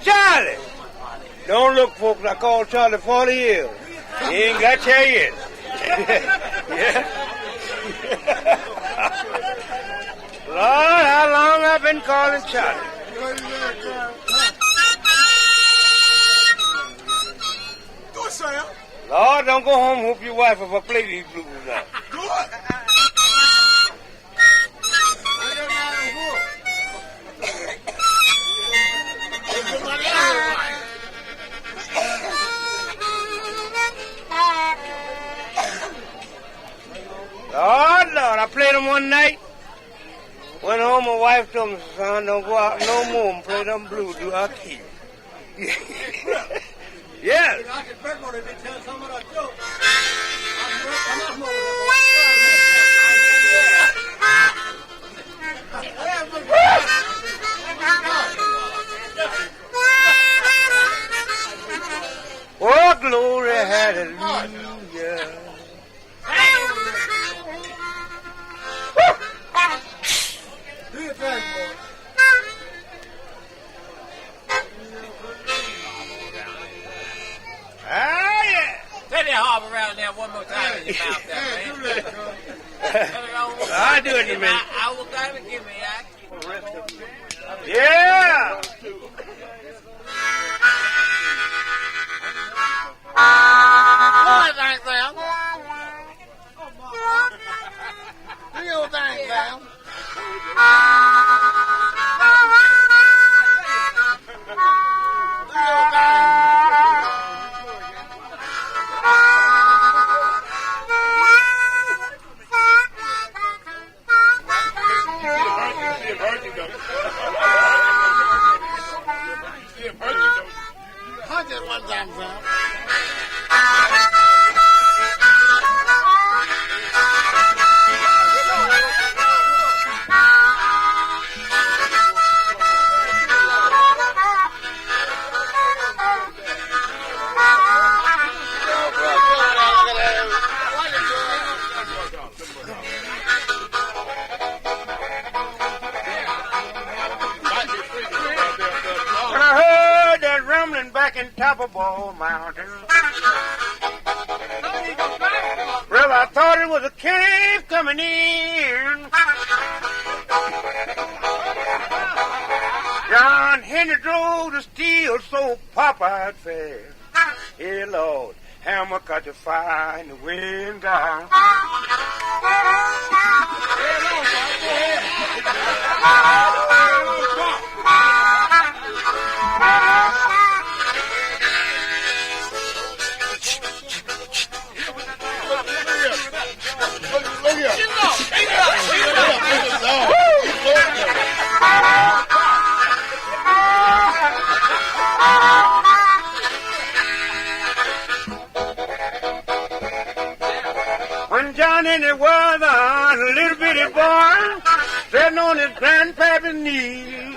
Charlie! Don't look, folks. I called Charlie 40 years. He ain't got here yet. Yeah. Lord, how long I've been calling Charlie. Do it, Sam. Lord, don't go home and whoop your wife if I play these blues now. Do it. Lord, I played them one night. Went home, my wife told me, son, don't go out no more and play them blues, do I keep. Yes. Oh, glory, hallelujah. Do your thing, boy. Ah, yeah. Take that harp around there one more time in your mouth there, man. I'll do it in a minute. I will kind of give me that. Yeah. What thing, Sam? Do your thing, Sam. Punch it one time, Sam. In top of Ball Mountain. Well, I thought it was a cave coming in. John Henry drove the steel so Popeye fast. Hey, Lord, hammer cut the fire and the wind gone. When John Henry was a little bitty boy, sitting on his grandpappy's knee.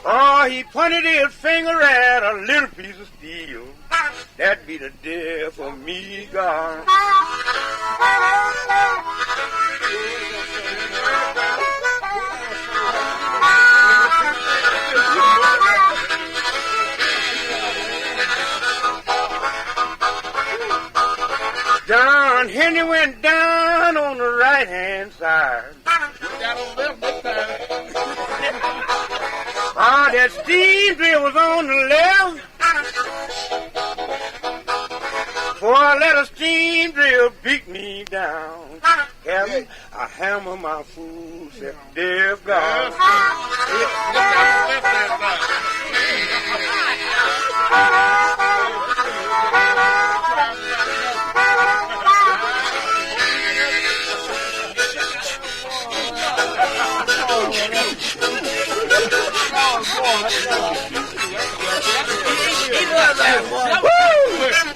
Oh, he pointed his finger at a little piece of steel. That'd be the death of me, God. John Henry went down on the right-hand side. Oh, that steam drill was on the left. For I let a steam drill beat me down. Captain, I hammer my fool, said deaf God.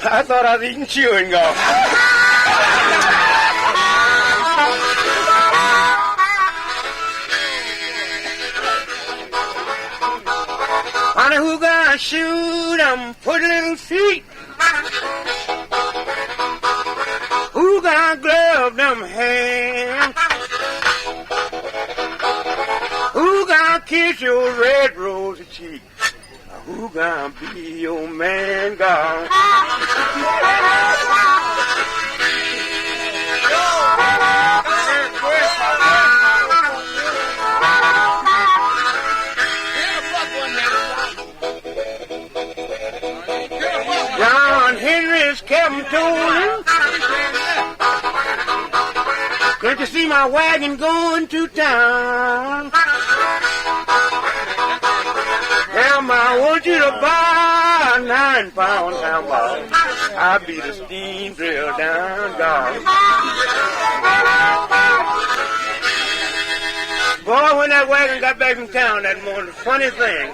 I thought I was eating chewing gum. Honey, who gonna shoot 'em? Put little feet. Who gonna glove them hands? Who gonna kiss your red rosy cheek. Who gonna be your man, God? John Henry's cabin tune. Can't you see my wagon going to town? Ham, I want you to buy a 9-pound hammer. I'll be the steam drill down, God. Boy, when that wagon got back from town that morning, funny thing.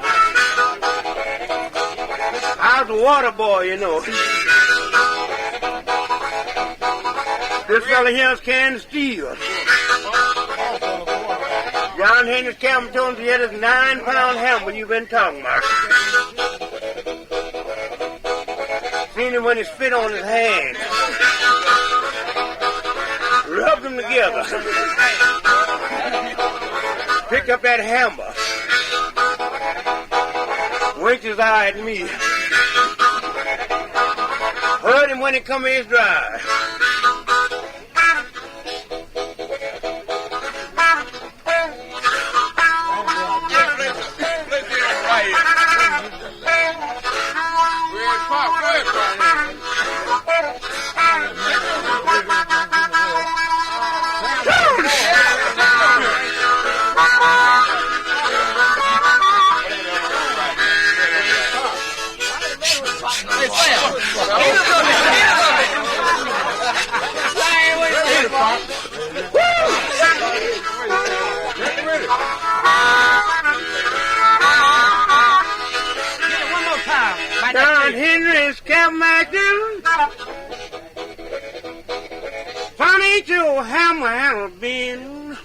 I was a water boy, you know. This fella here's carrying steel. John Henry's cabin told him he had his 9-pound hammer you've been talking about. Seen him when he spit on his hand. Rubbed them together. Picked up that hammer. Winked his eye at me. Heard him when he come in his drive. John Henry's cabin. Funny Joe hammer been.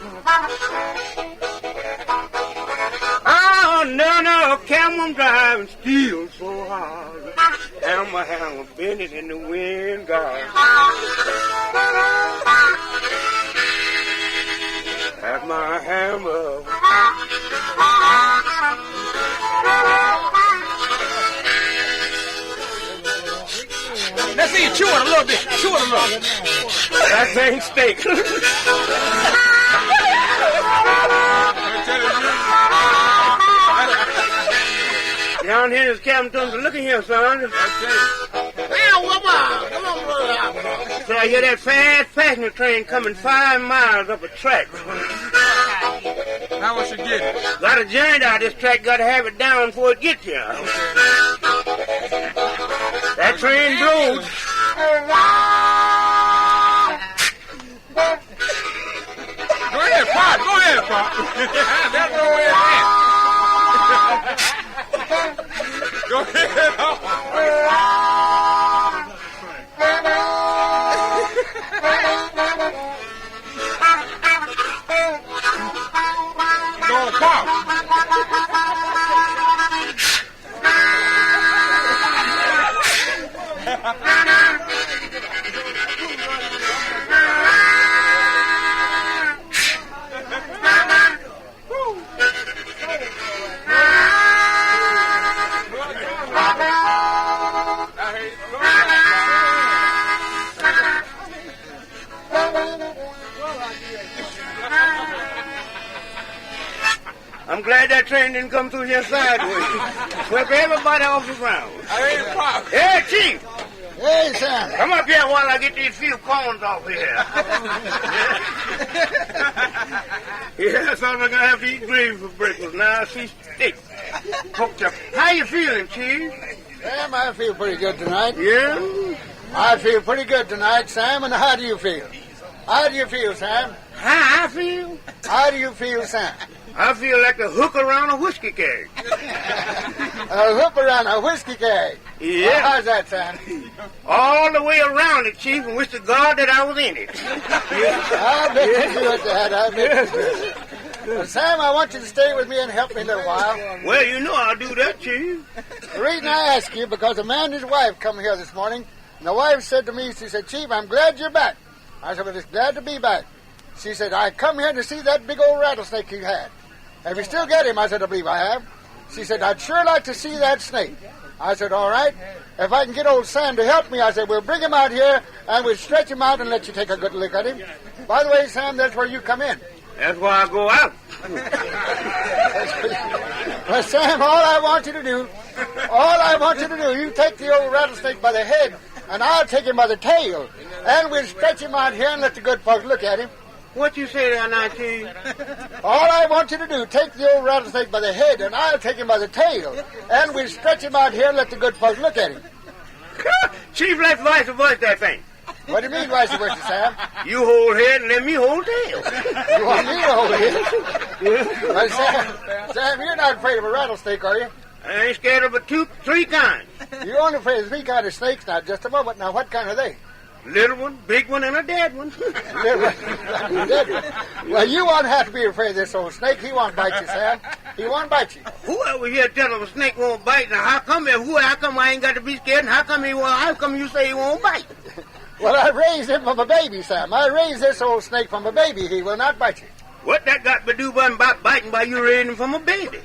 Oh, no, camel driving steel so hard. Hammer bending in the wind, God. Have my hammer. Let's see you chew it a little bit. Chew it a little. That ain't steak. Down here is Captain Thompson. Look at here, son. Now, come on, brother. So I hear that fast passenger train coming 5 miles up a track. How much you get it? Got a giant out this track. Got to have it down before it gets here. That train blows. Go ahead, Pop. Go ahead, Pop. That's the way it's at. Go ahead. Go on, Pop. I'm glad that train didn't come through here sideways. Swept everybody off the ground. Hey, Pop. Hey, Chief. Hey, Sam. Come up here while I get these few corns off here. Yeah, I thought I was going to have to eat gravy for breakfast. Now I see steak. How you feeling, Chief? Sam, I feel pretty good tonight. Yeah? I feel pretty good tonight, Sam, and how do you feel? How do you feel, Sam? How I feel? How do you feel, Sam? I feel like a hook around a whiskey keg. A hook around a whiskey keg. Yeah. Well, how's that, Sam? All the way around it, Chief, and wish to God that I was in it. I bet you do it, Dad. I bet you do. Well, Sam, I want you to stay with me and help me a little while. Well, you know I'll do that, Chief. The reason I ask you, because a man and his wife come here this morning, and the wife said to me, she said, Chief, I'm glad you're back. I said, well, it's glad to be back. She said, I come here to see that big old rattlesnake you had. Have you still got him? I said, I believe I have. She said, I'd sure like to see that snake. I said, all right. If I can get old Sam to help me, I said, we'll bring him out here and we'll stretch him out and let you take a good look at him. By the way, Sam, that's where you come in. That's why I go out. Well, Sam, all I want you to do, you take the old rattlesnake by the head and I'll take him by the tail. And we'll stretch him out here and let the good folks look at him. What you say there, 19? All I want you to do, take the old rattlesnake by the head, and I'll take him by the tail. And we'll stretch him out here and let the good folks look at him. Chief, let's vice versa that thing. What do you mean, vice versa, Sam? You hold head and let me hold tail. You want me to hold it? Well, Sam, you're not afraid of a rattlesnake, are you? I ain't scared of but 2, 3 kinds. You're only afraid of 3 kinds of snakes now, just a moment. Now, what kind are they? Little one, big one, and a dead one. Well, you won't have to be afraid of this old snake. He won't bite you, Sam. He won't bite you. Whoever here tell him a snake won't bite, now how come I ain't got to be scared, and how come you say he won't bite? Well, I raised him from a baby, Sam. I raised this old snake from a baby. He will not bite you. What that got to do about biting by you raising him from a baby?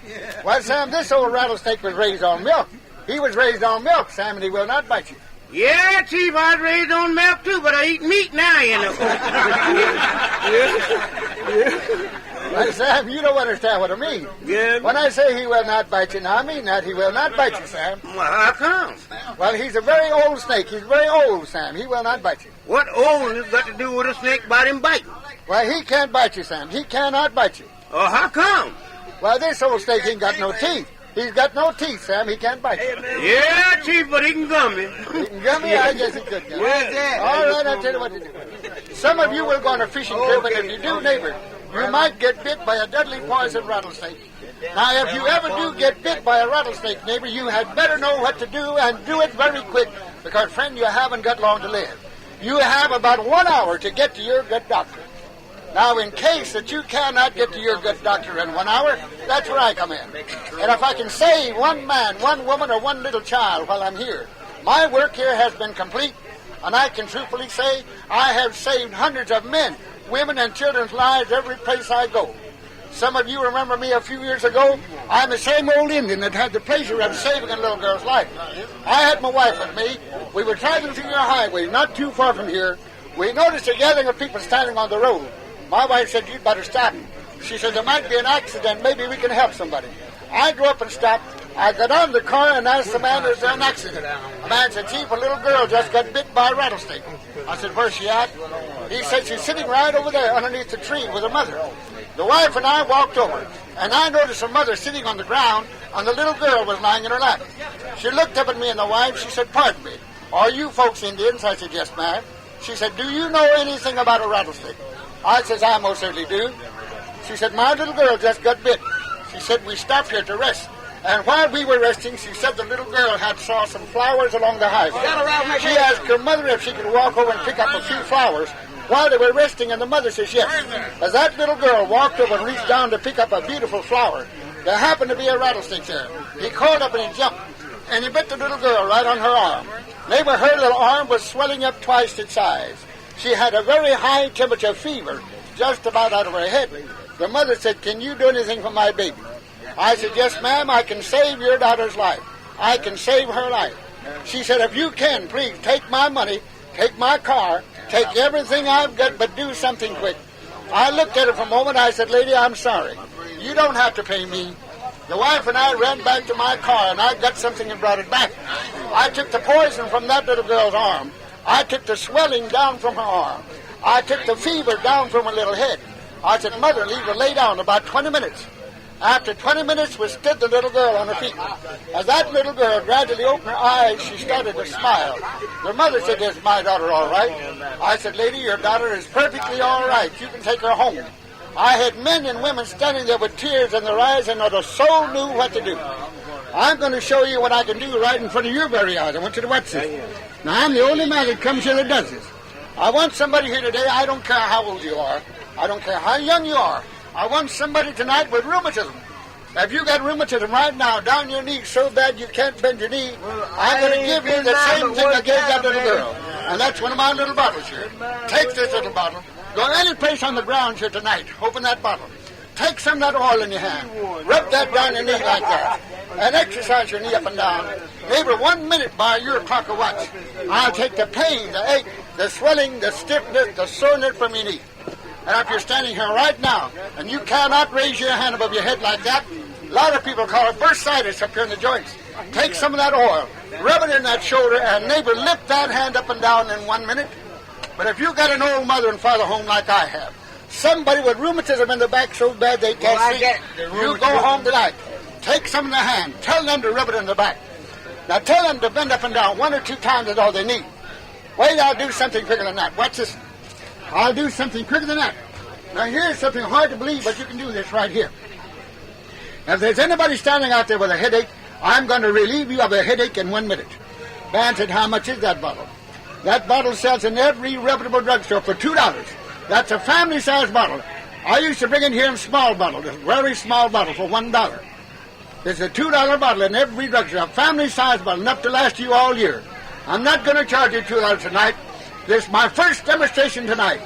Well, Sam, this old rattlesnake was raised on milk. He was raised on milk, Sam, and he will not bite you. Yeah, Chief, I was raised on milk too, but I eat meat now, you know. Well, Sam, you don't understand what I mean. Yeah. When I say he will not bite you, now I mean that. He will not bite you, Sam. Well, how come? Well, he's a very old snake. He's very old, Sam. He will not bite you. What oldness got to do with a snake biting biting? Well, he can't bite you, Sam. He cannot bite you. Oh, how come? Well, this old snake ain't got no teeth. He's got no teeth, Sam. He can't bite you. Yeah, Chief, but he can gum me. He can gum me? I guess he could gum me. Where's that? All right, I'll tell you what to do. Some of you will go on a fishing trip, and if you do, neighbor, you might get bit by a deadly poison rattlesnake. Now, if you ever do get bit by a rattlesnake, neighbor, you had better know what to do and do it very quick, because, friend, you haven't got long to live. You have about 1 hour to get to your good doctor. Now, in case that you cannot get to your good doctor in 1 hour, that's where I come in. And if I can save one man, one woman, or one little child while I'm here, my work here has been complete, and I can truthfully say I have saved hundreds of men, women, and children's lives every place I go. Some of you remember me a few years ago. I'm the same old Indian that had the pleasure of saving a little girl's life. I had my wife with me. We were driving through your highway, not too far from here. We noticed a gathering of people standing on the road. My wife said, you'd better stop. She said, there might be an accident. Maybe we can help somebody. I drove up and stopped. I got out of the car and asked the man, is there an accident? The man said, Chief, a little girl just got bit by a rattlesnake. I said, where's she at? He said, she's sitting right over there underneath the tree with her mother. The wife and I walked over, and I noticed her mother sitting on the ground, and the little girl was lying in her lap. She looked up at me and the wife. She said, pardon me, are you folks Indians? I said, yes, ma'am. She said, do you know anything about a rattlesnake? I says, I most certainly do. She said, my little girl just got bit. She said, we stopped here to rest. And while we were resting, she said the little girl had saw some flowers along the highway. She asked her mother if she could walk over and pick up a few flowers while they were resting, and the mother says yes. As that little girl walked over and reached down to pick up a beautiful flower, there happened to be a rattlesnake there. He called up and he jumped, and he bit the little girl right on her arm. Neighbor, her little arm was swelling up twice its size. She had a very high temperature fever, just about out of her head. The mother said, can you do anything for my baby? I said, yes, ma'am, I can save your daughter's life. I can save her life. She said, if you can, please take my money, take my car, take everything I've got, but do something quick. I looked at her for a moment. I said, lady, I'm sorry. You don't have to pay me. The wife and I ran back to my car, and I got something and brought it back. I took the poison from that little girl's arm. I took the swelling down from her arm. I took the fever down from her little head. I said, mother, leave her lay down about 20 minutes. After 20 minutes, we stood the little girl on her feet. As that little girl gradually opened her eyes, she started to smile. Her mother said, is my daughter all right? I said, lady, your daughter is perfectly all right. You can take her home. I had men and women standing there with tears in their eyes, and not a soul knew what to do. I'm going to show you what I can do right in front of your very eyes. I want you to watch this. Now, I'm the only man that comes here that does this. I want somebody here today, I don't care how old you are. I don't care how young you are. I want somebody tonight with rheumatism. If you got rheumatism right now, down your knee so bad you can't bend your knee, I'm going to give you the same thing I gave that little girl. And that's one of my little bottles here. Take this little bottle. Go any place on the ground here tonight. Open that bottle. Take some of that oil in your hand. Rub that down your knee like that. And exercise your knee up and down. Neighbor, 1 minute by your clock of watch. I'll take the pain, the ache, the swelling, the stiffness, the soreness from your knee. And if you're standing here right now, and you cannot raise your hand above your head like that, a lot of people call it bursitis up here in the joints. Take some of that oil, rub it in that shoulder, and neighbor, lift that hand up and down in 1 minute. But if you got an old mother and father home like I have, somebody with rheumatism in the back so bad they can't sleep, you go home tonight. Take some in the hand. Tell them to rub it in the back. Now tell them to bend up and down 1 or 2 times is all they need. Wait, I'll do something quicker than that. Watch this. I'll do something quicker than that. Now here's something hard to believe, but you can do this right here. Now, if there's anybody standing out there with a headache, I'm going to relieve you of a headache in 1 minute. Man said, how much is that bottle? That bottle sells in every reputable drugstore for $2. That's a family-sized bottle. I used to bring it here in small bottles, a very small bottle for $1. There's a $2 bottle in every drugstore, a family-sized bottle, enough to last you all year. I'm not going to charge you $2 tonight. This is my first demonstration tonight.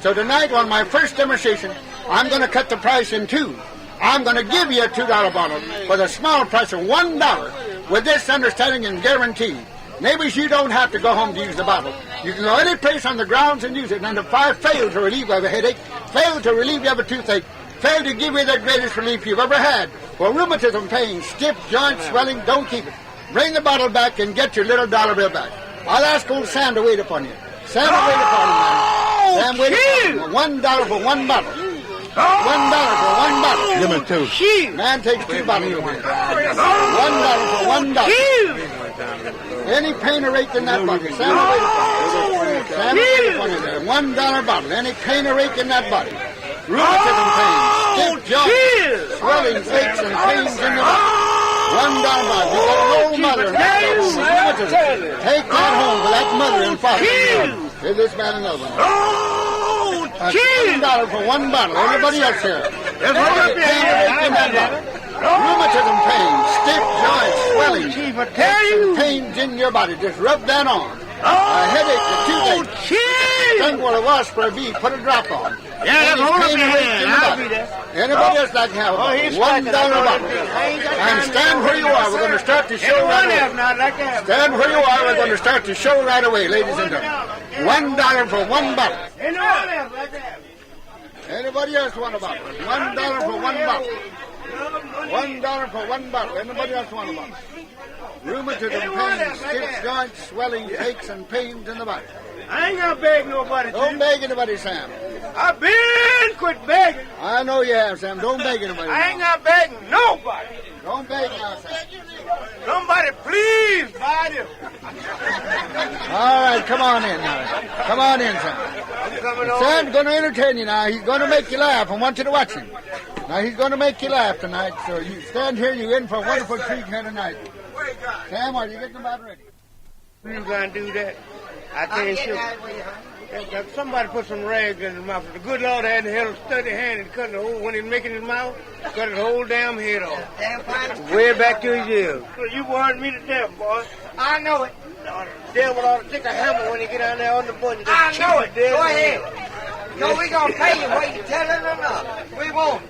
So tonight, on my first demonstration, I'm going to cut the price in 2. I'm going to give you a $2 bottle for the small price of $1 with this understanding and guarantee. Neighbors, you don't have to go home to use the bottle. You can go any place on the grounds and use it. And if I fail to relieve you of a headache, fail to relieve you of a toothache, fail to give you the greatest relief you've ever had for rheumatism, pain, stiff joint swelling, don't keep it. Bring the bottle back and get your little dollar bill back. I'll ask old Sam to wait upon you. Sam will wait upon you, man. Sam, wait upon you. $1 for 1 bottle. $1 for 1 bottle. Give me 2. Man takes 2 bottles of beer. $1 for $1. Any pain or ache in that bottle, Sam will wait upon you. Sam will wait upon you there. $1 bottle. Any pain or ache in that body. Rheumatism pain, stiff joints, swelling, aches, and pains in the body. $1 bottle. You got an old mother and father with rheumatism. Take that home for that mother and father. Here's this man another one. $1 for 1 bottle. Everybody else here. There's any pain or ache in that body. Rheumatism pain, stiff joints, swelling, aches, and pains in your body. Just rub that on. A headache, a toothache, stung for a wasp or a bee, put a drop on. Yeah, hold up your hand. I'll do that. Anybody else like to have $1 bottle? And stand where you are. We're going to start the show right away. Stand where you are. We're going to start the show right away, ladies and gentlemen. $1 for 1 bottle. Anybody else want a bottle? $1 for 1 bottle. $1 for 1 bottle. Anybody else want a bottle? Rheumatism, pain, stiff joints, swelling, aches, and pains in the body. I ain't gonna beg nobody. Don't beg anybody, Sam. I've been quit begging. I know you have, Sam. Don't beg anybody. I ain't gonna beg nobody. Don't beg now, Sam. Somebody please buy this. All right, come on in now. Come on in, Sam. I'm coming on. Sam's going to entertain you now. He's going to make you laugh. I want you to watch him. Now, he's going to make you laugh tonight. So you stand here. You're in for a wonderful treat here tonight. Sam, are you getting about ready? You gonna do that? I tell you, somebody put some rags in his mouth. The good Lord had to have a steady hand and cut the whole, when he's making his mouth, cut his whole damn head off. Way back to his ears. You warned me to death, boy. I know it. The devil ought to take a hammer when he get down there on the button. I know it. Go ahead. No, we gonna pay you what you tell him or not. We won't.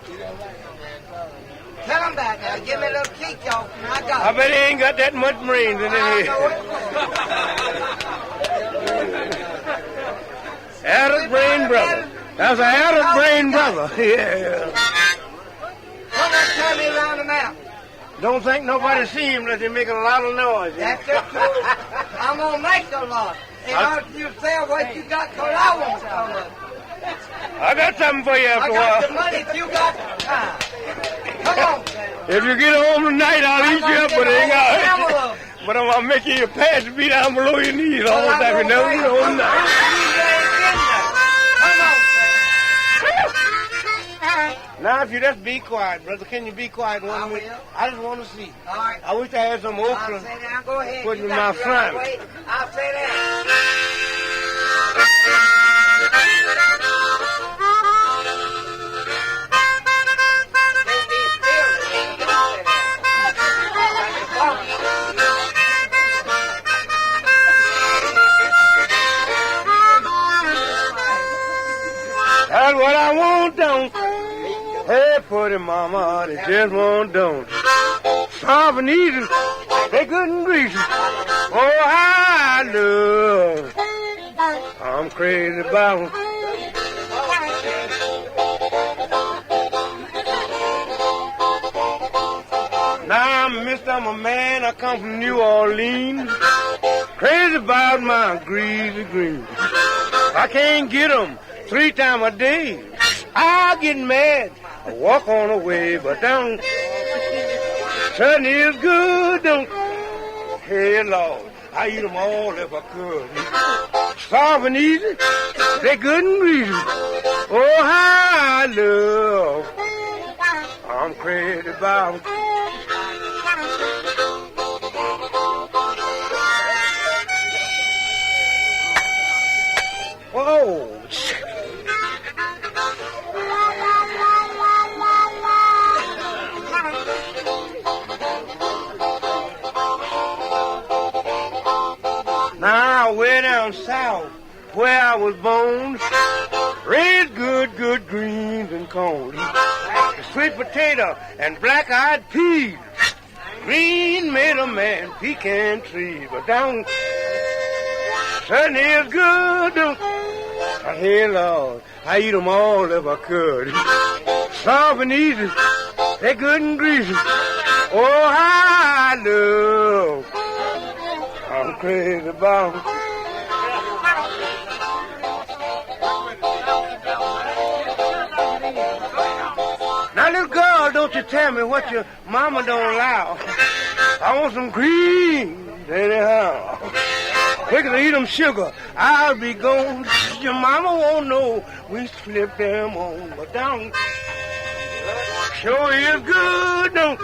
Tell him that now. Give me a little kick, y'all. I got it. I bet he ain't got that much brains in his head. Adult brain brother. That's an adult brain brother. Yeah. Come on, tell me around the mouth. Don't think nobody see him unless he making a lot of noise. That's the truth. I'm gonna make a lot. In order you say what you got, cause I want some of it. I got something for you after a I got the while. money if you got the time. Come on, man. If you get home tonight, I'll eat you up, but it ain't got. But I'm gonna make you your pants be down below your knees all the time. You know, the whole night. Now, if you just be quiet, brother, can you be quiet 1 minute? I just want to see. All right. I wish I had some okra. I'll say that. Go ahead. Put in You my got your front. own way. I'll say that. That's what I want, don't. Hey, pretty mama, they just won't don't. Soft and easy, they good and greasy. Oh, how I love. I'm crazy about 'em. Now, mister, I'm a man, I come from New Orleans. Crazy about my greasy greens. I can't get 'em 3 times a day. I get mad, I walk on away, but down Sun is good, don't. Hey, Lord, I eat 'em all if I could. Soft and easy, they good and greasy. Oh, how I love. I'm crazy about 'em. Whoa. Now, way down south, where I was born, raised good greens and corn, sweet potato and black-eyed peas. Green made a man pecan trees, but down sun is good. Hey, Lord, I eat 'em all if I could. Soft and easy, they good and greasy. Oh, how I love. I'm crazy about 'em. Now, little girl, don't you tell me what your mama don't allow. I want some greens anyhow. Quicker to eat 'em sugar, I'll be gone. Your mama won't know we slip them on, but down sure is good, don't.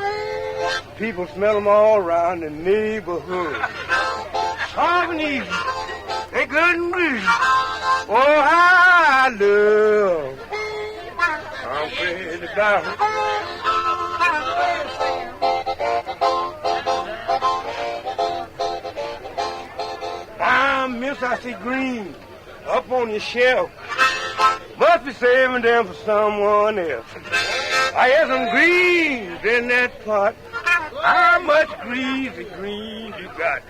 People smell 'em all around the neighborhood. Soft and easy, they good and greasy. Oh, how I love. I'm crazy about 'em. Now, miss, I see green up on your shelf. Must be saving them for someone else. I have some greens in that pot. How much greasy greens you got?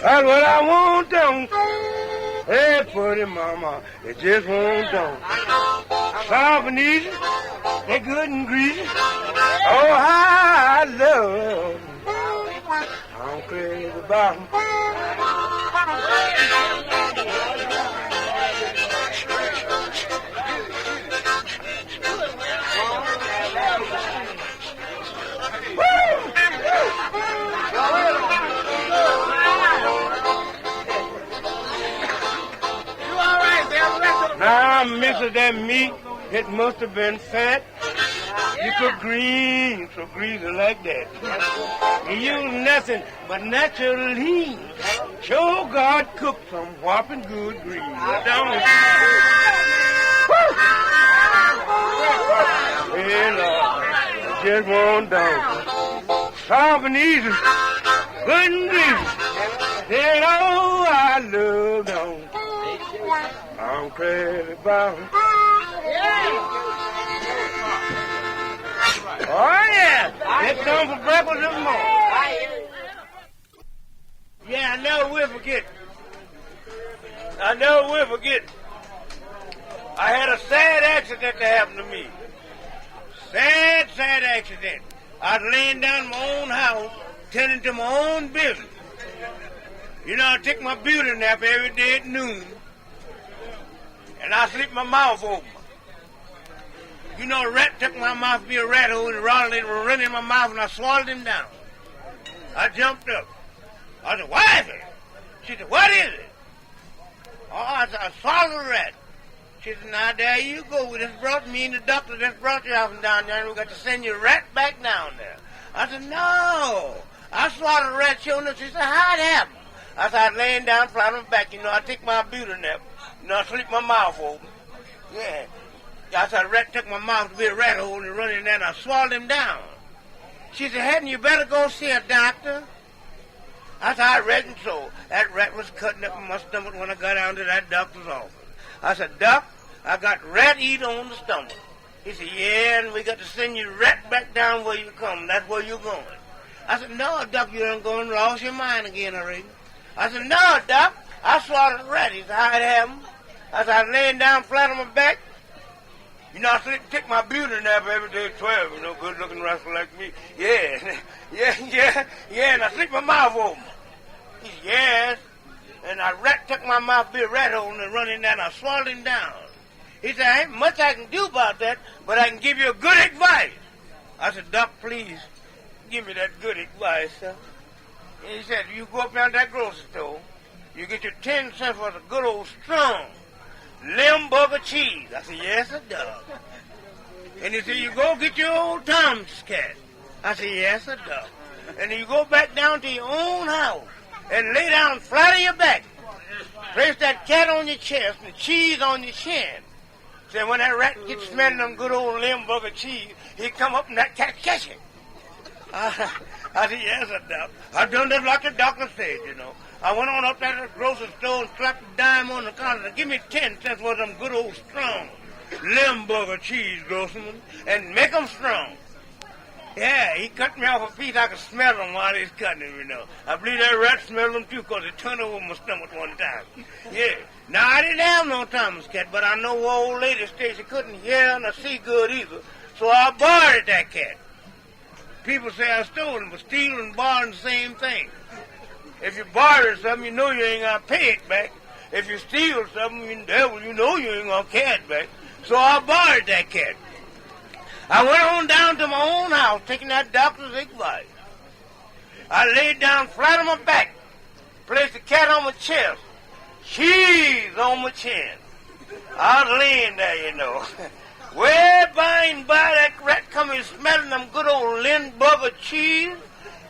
That's what I want, don't. Hey, pretty mama, it just won't don't. Soft and easy, they good and greasy. Oh, how I love 'em. I'm crazy about 'em. Now, Mr. That meat, it must have been fat. You cook greens so greasy like that. You use nothing but natural lean. Sure God cooked some whopping good greens. Don't it? Hey, Lord, it just won't down. Soft and easy, good and greasy. Hey, oh, I love them. I'm crazy about 'em. Oh, yeah. Let's come for breakfast this morning. Yeah, I never will forget. I never will forget. I had a sad accident that happened to me. Sad accident. I was laying down in my own house, tending to my own business. You know, I take my beauty nap every day at noon, and I sleep my mouth open. You know, a rat took my mouth to be a rat hole and run in my mouth, and I swallowed him down. I jumped up. I said, "What is it?" She said, "What is it?" Oh, I said, "I swallowed a rat." She said, "Now, there you go. We just brought me and the doctor just brought you up and down there, and we got to send your rat back down there." I said, "No, I swallowed a rat." She said, "How'd it happen?" I said, "I was laying down flat on my back. You know, I take my beauty nap. You know, I sleep my mouth open. Yeah. I said, a rat took my mouth to be a rat hole and run in there, and I swallowed him down." She said, "Hadn't you better go see a doctor?" I said, "I reckon so. That rat was cutting up in my stomach when I got down to that doctor's office." I said, "Doc, I got rat eat on the stomach. He said, yeah, and we got to send you right back down where you come. That's where you're going. I said, no, Doc, you ain't going. Lost your mind again already. I said, no, Doc, I swallowed a rat. He said, how'd it happen? I said, I was laying down flat on my back. You know, I take my beauty nap every day at 12, you know, good-looking rascal like me. Yeah, and I sleep my mouth open. He said, yes. And I took my mouth, be a rat hole, and run in there, and I swallowed him down. He said, ain't much I can do about that, but I can give you a good advice. I said, Doc, please, give me that good advice, sir. And he said, you go up down to that grocery store, you get your 10 cents worth of good old strong Limburger cheese. I said, yes, sir, Doc. And he said, you go get your old Tom's cat. I said, yes, sir, Doc. And then you go back down to your own house and lay down flat on your back. Place that cat on your chest and cheese on your chin. So when that rat gets smelling them good old Limburger cheese, he come up and that cat catch it. I said, yes, sir, Doc. I done that like the doctor said, you know. I went on up there to the grocery store and slapped a dime on the counter to give me 10 cents worth of them good old strong Limburger cheese, groceryman, and make them strong. Yeah, he cut me off a piece. I could smell them while he's cutting them, you know. I believe that rat smelled them, too, because it turned over my stomach one time. Yeah. Now, I didn't have no Thomas cat, but I know old lady said she couldn't hear nor see good either, so I borrowed that cat. People say I stole him, but stealing and borrowing the same thing. If you borrow something, you know you ain't going to pay it back. If you steal something, you know you ain't going to carry it back. So I borrowed that cat. I went on down to my own house, taking that doctor's advice. I laid down flat on my back, placed the cat on my chest, cheese on my chin. I was laying there, you know. Way by and by, that rat coming smelling them good old Limburger cheese.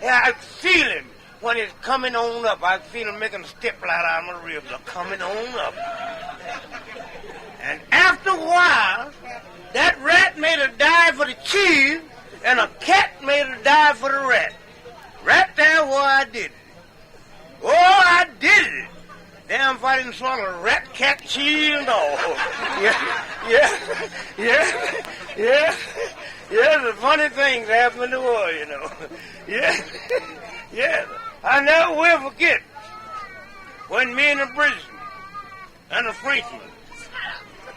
Yeah, I could feel him when he's coming on up. I could feel him making a step right out of my ribs. They're coming on up. And after a while, that rat made a dive for the cheese, and a cat made a dive for the rat. Right there where I did it. Oh, I did it. Damn if I didn't swallow rat, cat, cheese, and all. Yeah. The funny things happen in the world, you know. Yeah. I never will forget when me and the British and the Frenchman,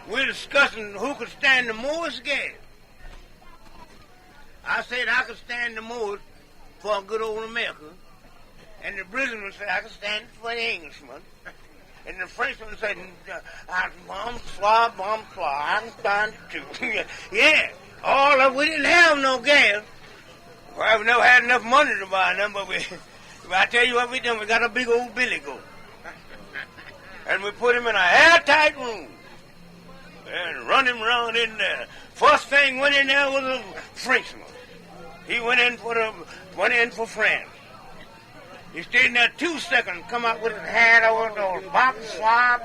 we're discussing who could stand the most gas. I said I could stand the most for a good old America, and the Brisbane said I could stand for the Englishman, and the Frenchman said, bomb swab, I can stand it too. Yeah, all of we didn't have no gas. Well, we never had enough money to buy them, but I tell you what we done, we got a big old billy goat, and we put him in a airtight room and run him around in there. First thing went in there was a Frenchman. He went in for France. He stayed in there 2 seconds, come out with his hat over the bomb swab.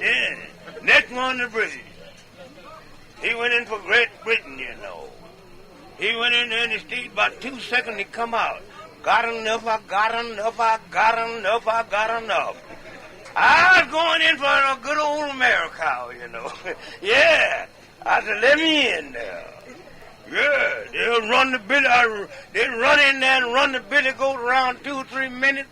Yeah. Next one, the British. He went in for Great Britain, you know. He went in there and he stayed about 2 seconds, he come out. Got enough. I was going in for a good old America, you know. Yeah. I said, let me in there. Yeah. They'll run in there and run the billy goat around 2 or 3 minutes.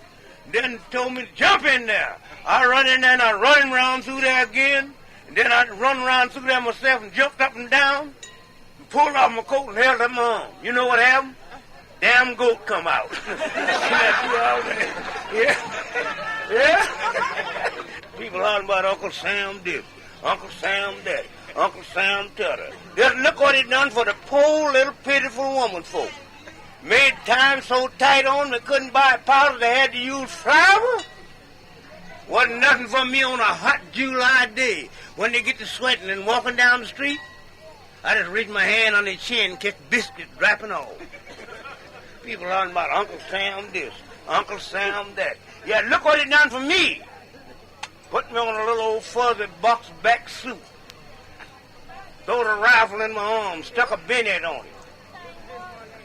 Then told me to jump in there. I run in there and I run around through there again. And then I run around through there myself and jumped up and down. And pulled off my coat and held up my arm. You know what happened? Damn goat come out. Yeah. People hollering about Uncle Sam this, Uncle Sam that, Uncle Sam t'other. Just look what he done for the poor little pitiful woman folk. Made time so tight on they couldn't buy powder, they had to use flour. Wasn't nothing for me on a hot July day when they get to sweating and walking down the street. I just reach my hand on their chin and catch biscuits dropping off. People hollering about Uncle Sam this, Uncle Sam that. Yeah, look what he done for me. Put me on a little old fuzzy box back suit. Throwed a rifle in my arm, stuck a bayonet on it.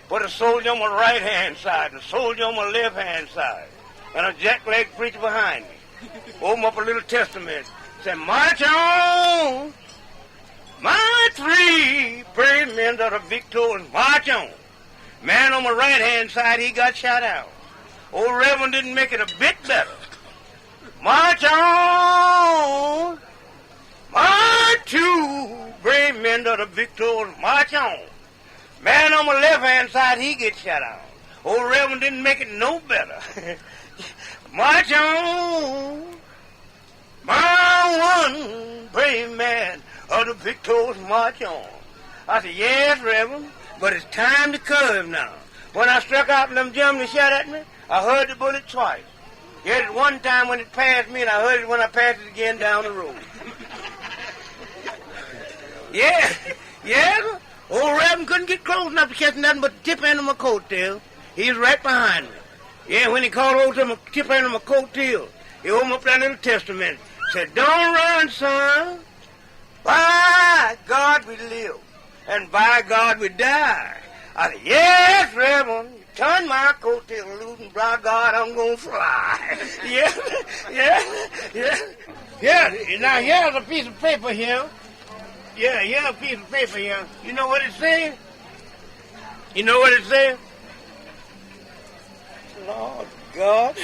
Put a soldier on my right hand side and a soldier on my left hand side. And a jackleg preacher behind me. Open up a little testament. Said, march on, my 3 brave men of the victorious, march on. Man on my right-hand side, he got shot out. Old Reverend didn't make it a bit better. March on, my 2 brave men of the victorious, march on. Man on my left-hand side, he gets shot out. Old Reverend didn't make it no better. March on, my 1 brave man of the victorious, march on. I said, yes, Reverend, but it's time to curve now. When I struck out and them Germans shot at me, I heard the bullet twice. You heard it one time when it passed me, and I heard it when I passed it again down the road. Yeah, yeah. Old Reverend couldn't get close enough to catch nothing but the tip end of my coattail. He was right behind me. Yeah, when he called over to my tip end of my coattail, he opened up that little testament. Said, don't run, son. By God we live, and by God we die. I said, yes, Reverend. You turn my coattail loose, and by God I'm going to fly. Yeah. Now, here's a piece of paper here. Yeah, here's a piece of paper here. You know what it says? You know what it says? Lord God.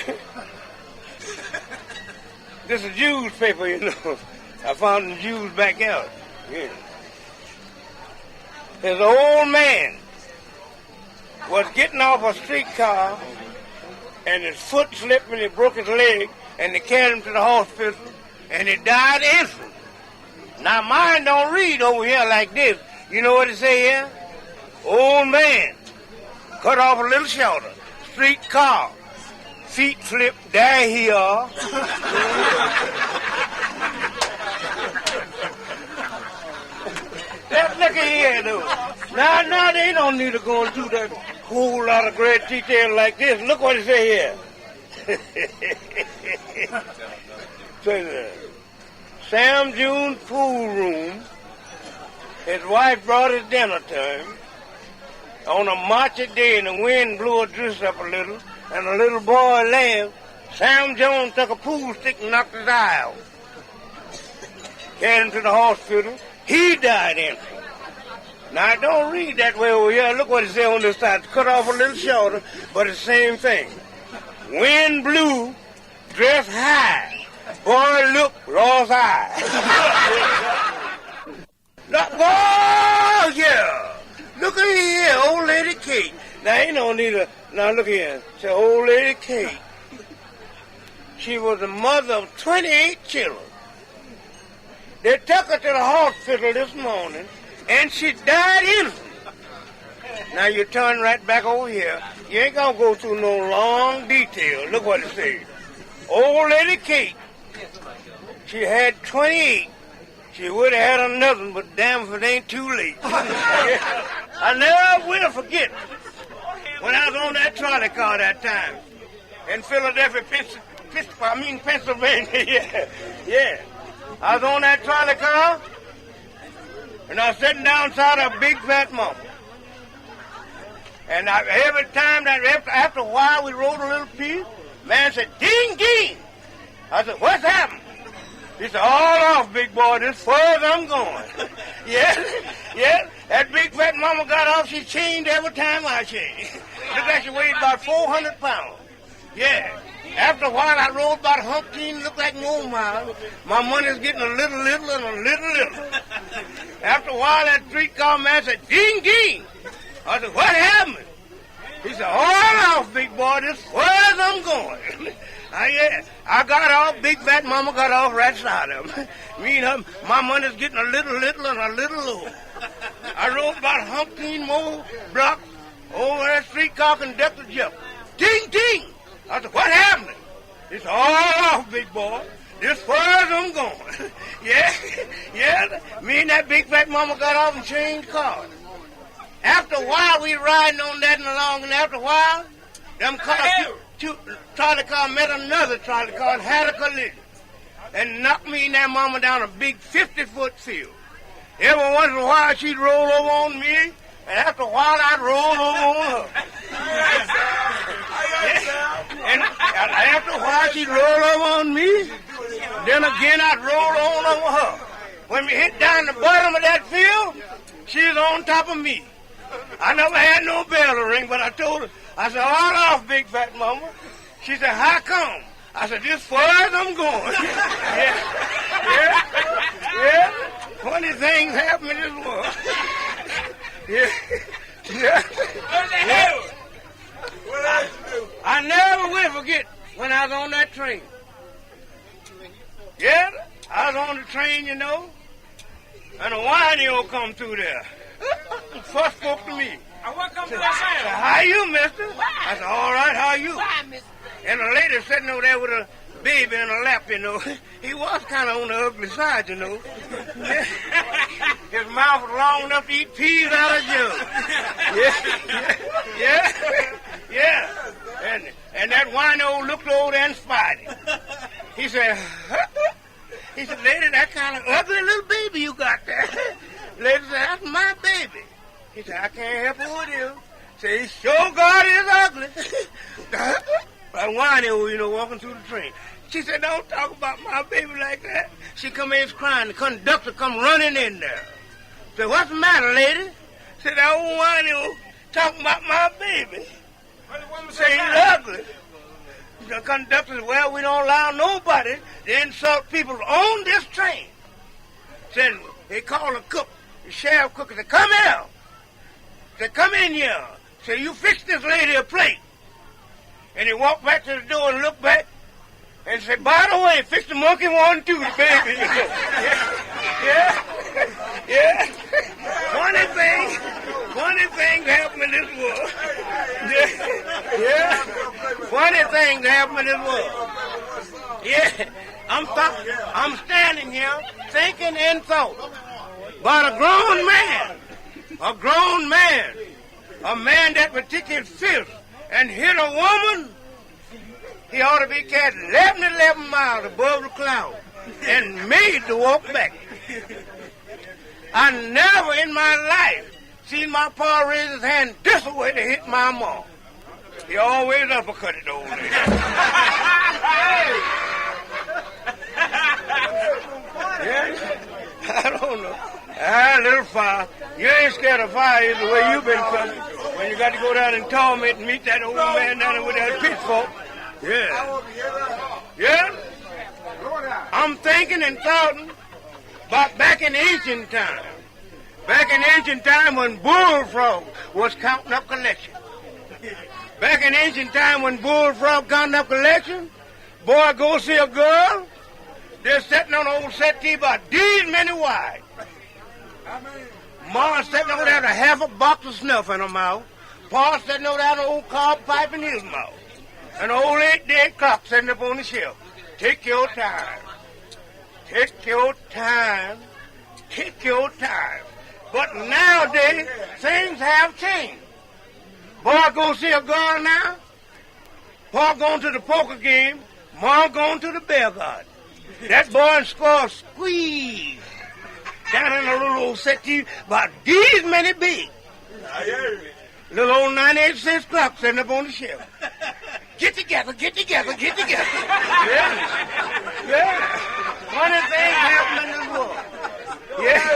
This is Jews paper, you know. I found the Jews back out. Yeah. There's an old man was getting off a streetcar and his foot slipped and he broke his leg and they carried him to the hospital and he died instantly. Now mine don't read over here like this. You know what it say here? Old man, cut off a little shorter. Streetcar, feet slip, there he are. Look at here, though. Now they don't need to go into that whole lot of great detail like this. Look what it say here. Says, Sam June's pool room. His wife brought his dinner to him. On a March day, and the wind blew her dress up a little, and a little boy laughed. Sam Jones took a pool stick and knocked his eye out. Carried him to the hospital. He died instantly. Now, I don't read that way over here. Look what it says on this side. It's cut off a little shorter, but it's the same thing. Wind blew, dress high. Boy, look, lost eye. Oh, yeah. Look at here, old lady Kate. Now, you don't need a... Now, look here. It's old lady Kate. She was the mother of 28 children. They took her to the hospital this morning, and she died instantly. Now, you turn right back over here. You ain't gonna go through no long detail. Look what it says. Old lady Kate, she had 28. She would have had another, but damn if it ain't too late. I never will forget when I was on that trolley car that time in Philadelphia, Pennsylvania. Yeah. I was on that trolley car, and I was sitting down beside a big fat mama. And every time that after a while we rode a little piece, man said, ding, ding. I said, what's happened? He said, all off, big boy, this far as I'm going. Yeah. That big fat mama got off, she changed every time I changed. Looked like she weighed about 400 pounds. Yeah. After a while, I rode about 100, looked like an old mile. My money's getting a little, and a little. After a while, that streetcar man said, ding, ding. I said, what happened? He said, all off, big boy, this far as I'm going. Yeah. I got off, big fat mama got off right side of him. Me and her, my money's getting a little, and a little low. I rode about 100 more blocks over that streetcar conductor jump. Ding, ding. I said, what happened? He said, all off, big boy. This far as I'm going. Yeah. Me and that big fat mama got off and changed cars. After a while, we riding on that and along, and after a while, them cars, trolley car met another trolley car and had a collision. And knocked me and that mama down a big 50-foot field. Every once in a while, she'd roll over on me, and after a while, I'd roll over on her. And after a while, she'd roll over on me. Then Then again, I'd roll on over her. When we hit down the bottom of that field, she's on top of me. I never had no bell to ring, but I told her, I said, all off, big fat mama. She said, how come? I said, just far as I'm going. yeah. Funny things happen in this world. yeah. I never will forget when I was on that train. Yeah, I was on the train, you know, and a wine-o come through there. First spoke to me. What comes to that Said, how you, mister? I said, all right, how you? Why, mister? And a lady sitting over there with a baby in her lap, you know. He was kind of on the ugly side, you know. His mouth was long enough to eat peas out of jug. Yeah. And that wino looked over there and spied him. He said, lady, that kind of ugly little baby you got there. Lady said, that's my baby. He said, I can't help it with you. Say, he sure God is ugly. That wino, you know, walking through the train. She said, don't talk about my baby like that. She come in crying. The conductor come running in there. Said, what's the matter, lady? Said, that old wino talking about my baby. Say, he's ugly. The conductor said, well, we don't allow nobody to insult people on this train. Said, they called the cook, the sheriff cook, and said, come here. Said, come in here. Said, you fix this lady a plate. And he walked back to the door and looked back and said, by the way, fix the monkey one too, baby. Yeah. Funny things happen in this world. Yeah. Funny things happen in this world. Yeah. I'm standing here thinking and thought about a grown man, a man that would take his fist and hit a woman. He ought to be carried 11 miles above the cloud and made to walk back. I never in my life seen my pa raise his hand this way to hit my mom. He always uppercut it over there. Yeah, I don't know. Little fire. You ain't scared of fire is the way you've been coming. When you got to go down and torment and meet that old man down there with that pitchfork. Yeah. I'm thinking and thoughting about back in ancient time. Back in ancient time when bullfrog was counting up collection. Back in ancient time when bullfrog counting up collection, boy go see a girl, they're sitting on an old settee about these many wide. Ma sitting over there with a half a box of snuff in her mouth. Pa sitting over there with an old cob pipe in his mouth. An old 8-day clock sitting up on the shelf. Take your time. But nowadays, things have changed. Boy go see a girl now. Pa going to the poker game. Ma going to the bear garden. That boy score squeeze. Down in a little old settee about these many big. Little old 98-cent clock sitting up on the shelf. Get together. Yeah. Funny things happen in this world. Yeah.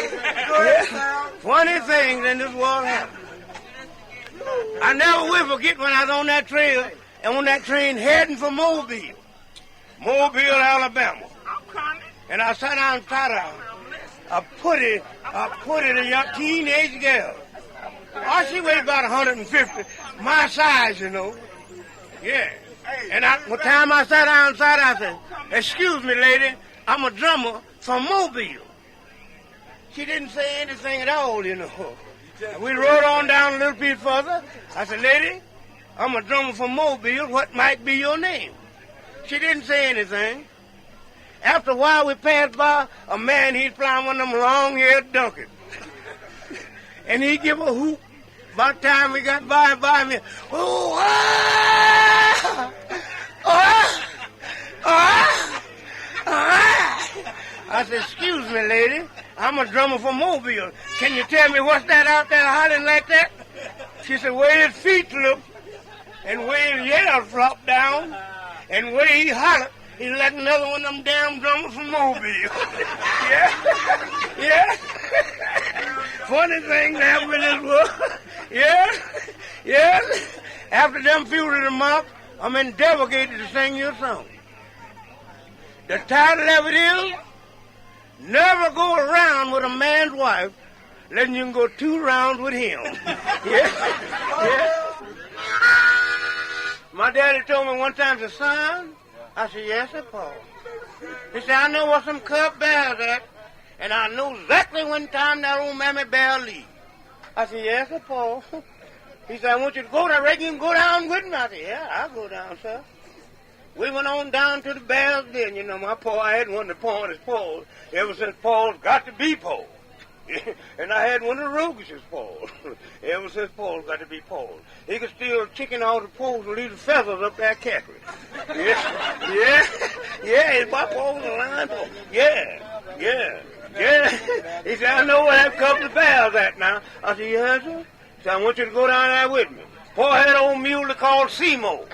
Funny things in this world happen. I never will forget when I was on that trail and on that train heading for Mobile, Alabama. And I sat down and tried a pretty young teenage girl. Oh, she weighed about 150, my size, you know. Yeah. And one time I sat down inside, I said, excuse me, lady, I'm a drummer from Mobile. She didn't say anything at all, you know. And we rode on down a little bit further. I said, lady, I'm a drummer from Mobile. What might be your name? She didn't say anything. After a while, we passed by a man, he's flying one of them long-haired donkeys. And he give a hoop. About time we got by me. Oh, I said, excuse me, lady. I'm a drummer from Mobile. Can you tell me what's that out there hollering like that? She said, way his feet look, and way his yell flopped down, and way he hollered, He's like another one of them damn drummers from Mobile. Yeah. Yeah. Funny thing happened in this world. Yeah. Yeah. After them few of them up, I'm endeavorated to sing you a song. The title of it is, Never Go Around with a Man's Wife, letting you can go 2 rounds with him. Yeah. Yeah. My daddy told me one time, said, son, I said, yes, sir, Paul. He said, I know where some cub bears at, and I know exactly when time that old mammy bear leaves. I said, yes, sir, Paul. He said, I want you to go there. I reckon you can go down with me. I said, yeah, I'll go down, sir. We went on down to the bear's den. You know, my Paul, I had one to pawn his paws ever since Paul's got to be Paul. And I had one of the roguish's paws ever since Paul's got to be Paul. He could steal chicken out of the poles and leave the feathers up there cackling. Yeah, yeah, yeah, my paws are line for. Yeah, yeah, yeah. He said, I know where that couple of bears at now. I said, yes, sir. He said, I want you to go down there with me. Paul had an old mule they called Seymour.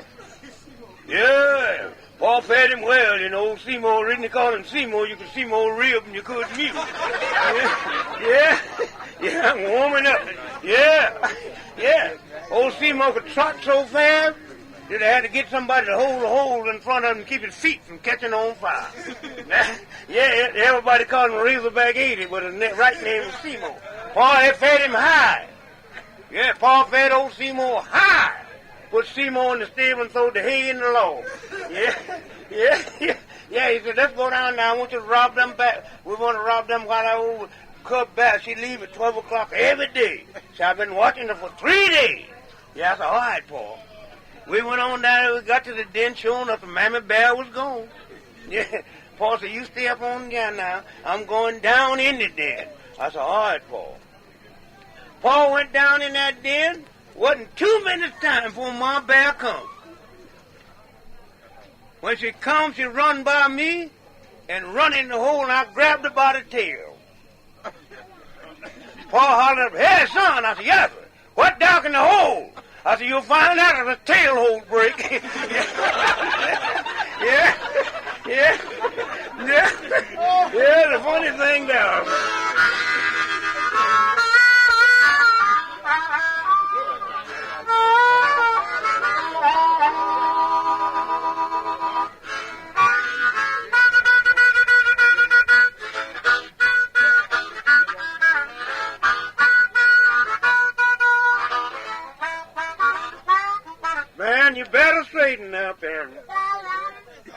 Yeah. Paul fed him well, you know. Seymour, didn't call him Seymour. You could Seymour rib and you could mule. Yeah, yeah, I'm warming up. Yeah, yeah. Old Seymour could trot so fast that they had to get somebody to hold a hole in front of him and keep his feet from catching on fire. Yeah, everybody called him Razorback 80, but his right name was Seymour. Paul had fed him high. Yeah, Paul fed old Seymour high. Put Seymour in the stable and throw the hay in the log. Yeah, yeah, yeah. Yeah, he said, let's go down now. I want you to rob them back. We want to rob them while that old cub back. She leave at 12 o'clock every day. So I've been watching her for 3 days. Yeah, I said, all right, Paul. We went on down there. We got to the den. Sure enough, the mammy bear was gone. Yeah. Paul said, you stay up on down now. I'm going down in the den. I said, all right, Paul. Paul went down in that den. Wasn't 2 minutes time before my bear come. When she come, she run by me and run in the hole, and I grabbed her by the tail. Paul hollered up, hey, son. I said, yes, sir. What dark in the hole? I said, you'll find out if the tail hole break. Yeah, yeah, yeah, yeah, the funny thing there. Man, you better straighten up, Aaron.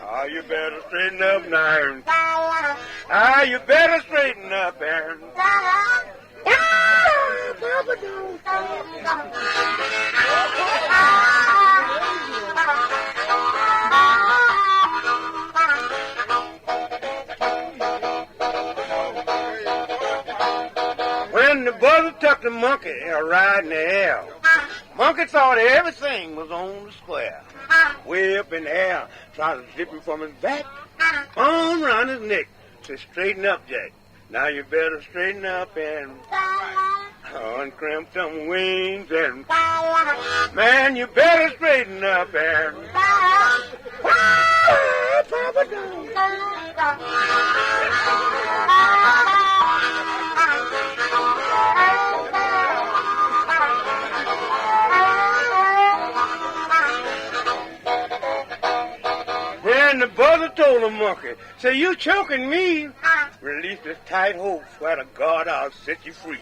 Ah, you better straighten up now, Aaron. Ah, you better straighten up, Aaron. When the brother took the monkey a ride in the air, monkey thought everything was on the square. Way up in the air, trying to slip him from his back, on around his neck. Said, straighten up, Jack. Now you better straighten up and uncrimp some wings and man, you better straighten up and Papa don't. Then the brother told the monkey, say, you choking me? Release this tight hold, swear to God I'll set you free.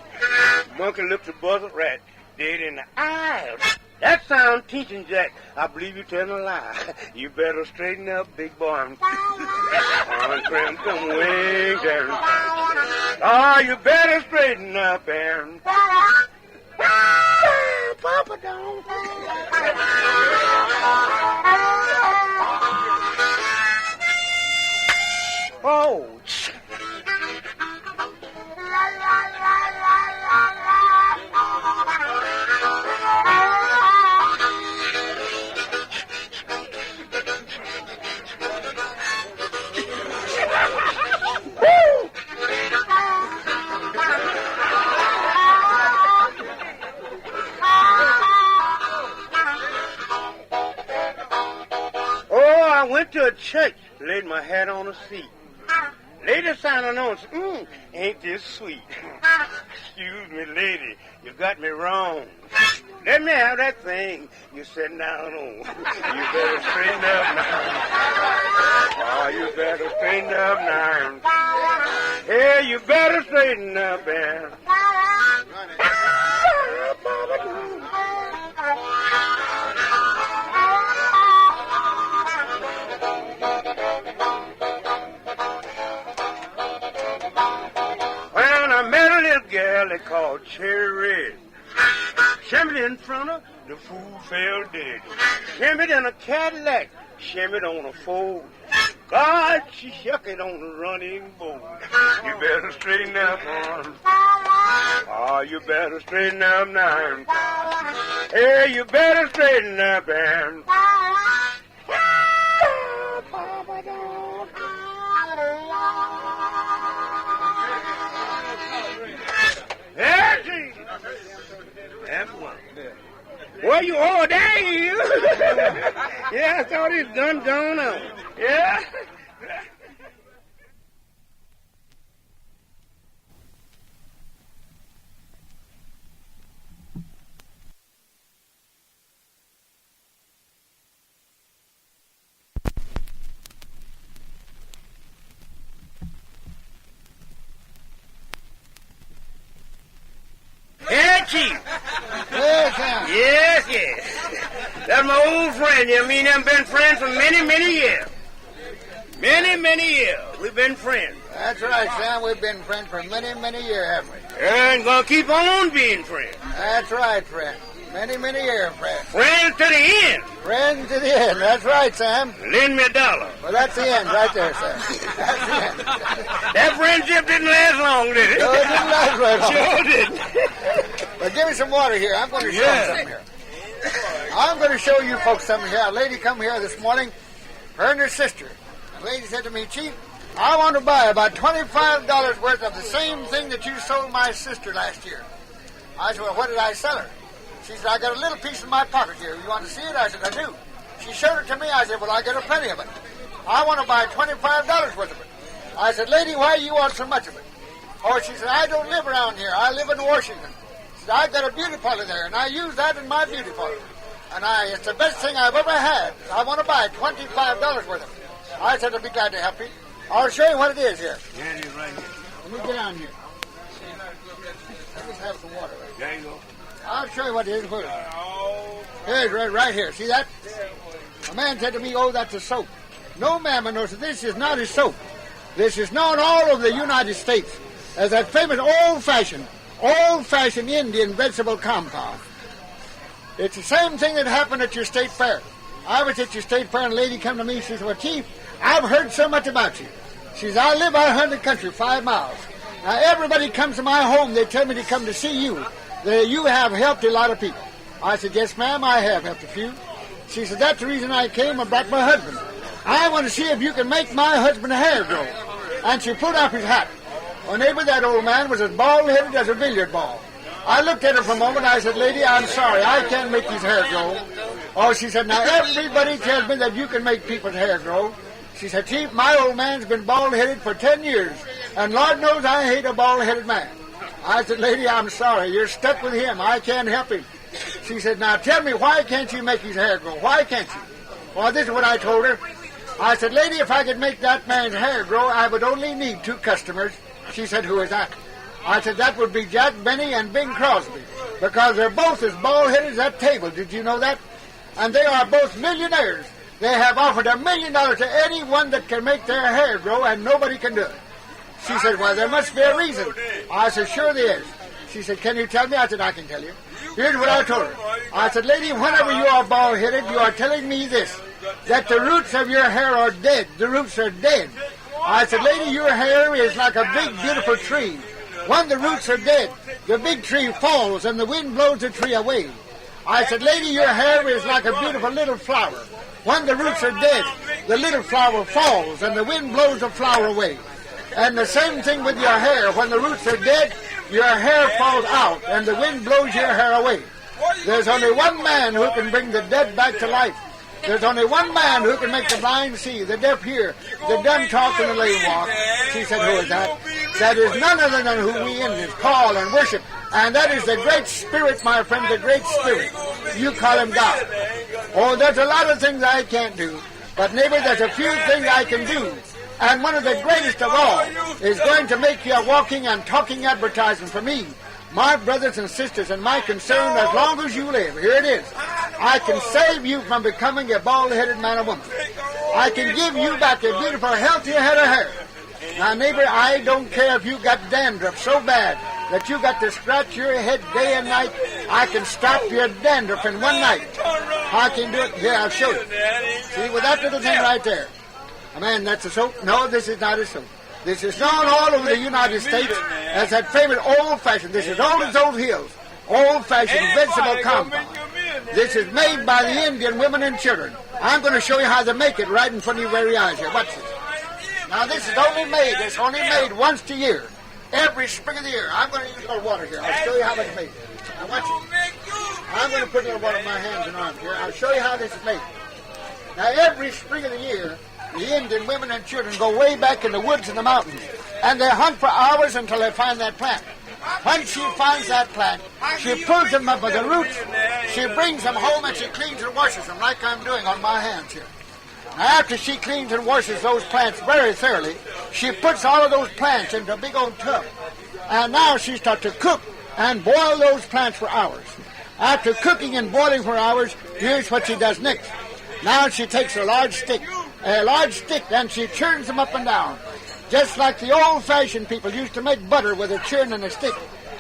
The monkey looked the brother rat dead in the eye. That sound teaching, Jack. I believe you're telling a lie. You better straighten up, big boy. Uncrimp some wings and oh, you better straighten up and Papa don't. Oh. I went to a church, laid my hat on a seat. Lady signing on, ain't this sweet? Excuse me, lady, you got me wrong. Let me have that thing you sitting down on. You better straighten up now. Oh, you better straighten up now. Yeah, you better straighten up, man. When I met a little girl they called Cherry Red. Shimmied in front of the fool fell dead. Shimmied in a Cadillac, shimmied on a Ford. God, she shuck it on the running board. You better straighten up, on. Oh, you better straighten up now. Hey, you better straighten up, man. Hey, Jesus. That's one. Well, you all there, you. Yeah, I thought it's done gone on. Yeah. Hey, Chief. Yes, Sam. Yes. That's my old friend. You mean I've been friends for many, many years. Many years. We've been friends. That's right, Sam. We've been friends for many years, haven't we? And gonna keep on being friends. That's right, friend. Many years, friend. Friends to the end. Friends to the end. That's right, Sam. Lend me $1. Well, that's the end right there, Sam. That's the end. That friendship didn't last long, did it? No, it didn't last very long. Sure didn't. But give me some water here. I'm going to show you something here. I'm going to show you folks something here. A lady come here this morning, her and her sister. The lady said to me, Chief, I want to buy about $25 worth of the same thing that you sold my sister last year. I said, well, what did I sell her? She said, I got a little piece in my pocket here. You want to see it? I said, I do. She showed it to me. I said, well, I got a plenty of it. I want to buy $25 worth of it. I said, lady, why do you want so much of it? Oh, she said, I don't live around here. I live in Washington. She said, I've got a beauty parlor there, and I use that in my beauty parlor. And it's the best thing I've ever had. I want to buy $25 worth of it. I said, I'd be glad to help you. I'll show you what it is here. Yeah, it is right here. Let me get down here. Let me have some water. There you go. I'll show you what it is. Here it is, right here. See that? A man said to me, oh, that's a soap. No, ma'am, knows that this is not a soap. This is known all over the United States as that famous old-fashioned Indian vegetable compound. It's the same thing that happened at your state fair. I was at your state fair, and a lady come to me. She said, well, Chief, I've heard so much about you. She said, I live out in the country, 5 miles. Now, everybody comes to my home. They tell me to come to see you. That you have helped a lot of people. I said, yes, ma'am, I have helped a few. She said, that's the reason I came and brought my husband. I want to see if you can make my husband's hair grow. And she pulled off his hat. Well, neighbor, that old man was as bald-headed as a billiard ball. I looked at her for a moment. I said, lady, I'm sorry. I can't make his hair grow. Oh, she said, now, everybody tells me that you can make people's hair grow. She said, Chief, my old man's been bald-headed for 10 years. And Lord knows I hate a bald-headed man. I said, lady, I'm sorry. You're stuck with him. I can't help him. She said, now tell me, why can't you make his hair grow? Why can't you? Well, this is what I told her. I said, lady, if I could make that man's hair grow, I would only need 2 customers. She said, who is that? I said, that would be Jack Benny and Bing Crosby, because they're both as bald-headed as that table. Did you know that? And they are both millionaires. They have offered $1 million to anyone that can make their hair grow, and nobody can do it. She said, well, there must be a reason. I said, sure there is. She said, can you tell me? I said, I can tell you. Here's what I told her. I said, lady, whenever you are bald-headed, you are telling me this, that the roots of your hair are dead. The roots are dead. I said, lady, your hair is like a big, beautiful tree. When the roots are dead, the big tree falls and the wind blows the tree away. I said, lady, your hair is like a beautiful little flower. When the roots are dead, the little flower falls and the wind blows the flower away. And the same thing with your hair. When the roots are dead, your hair falls out and the wind blows your hair away. There's only one man who can bring the dead back to life, There's only one man who can make the blind see, the deaf hear, the dumb talk, and the lame walk. She said, who is that? That is none other than who we Indians call and worship. And that is the Great Spirit, my friend, the Great Spirit. You call him God. Oh, there's a lot of things I can't do. But neighbor, there's a few things I can do. And one of the greatest of all is going to make you a walking and talking advertisement for me, my brothers and sisters, and my concern as long as you live. Here it is. I can save you from becoming a bald-headed man or woman. I can give you back a beautiful, healthy head of hair. Now, neighbor, I don't care if you got dandruff so bad that you got to scratch your head day and night. I can stop your dandruff in one night. I can do it. Here, I'll show you. See, with that little thing right there. Man, that's a soap? No, this is not a soap. This is known all over the United States as that favorite old-fashioned, this is old as old hills, old-fashioned vegetable compound. This is made by the Indian women and children. I'm going to show you how they make it right in front of your very eyes here. Watch this. Now, this is it's only made once a year, every spring of the year. I'm going to use a little water here. I'll show you how it's made. Now, watch it. I'm going to put a little water in my hands and arms here. I'll show you how this is made. Now, every spring of the year, the Indian women and children go way back in the woods and the mountains, and they hunt for hours until they find that plant. When she finds that plant, she pulls them up by the roots, she brings them home, and she cleans and washes them like I'm doing on my hands here. Now, after she cleans and washes those plants very thoroughly, she puts all of those plants into a big old tub. And now she starts to cook and boil those plants for hours. After cooking and boiling for hours, here's what she does next. Now she takes a large stick, and she churns them up and down, just like the old-fashioned people used to make butter with a churn and a stick.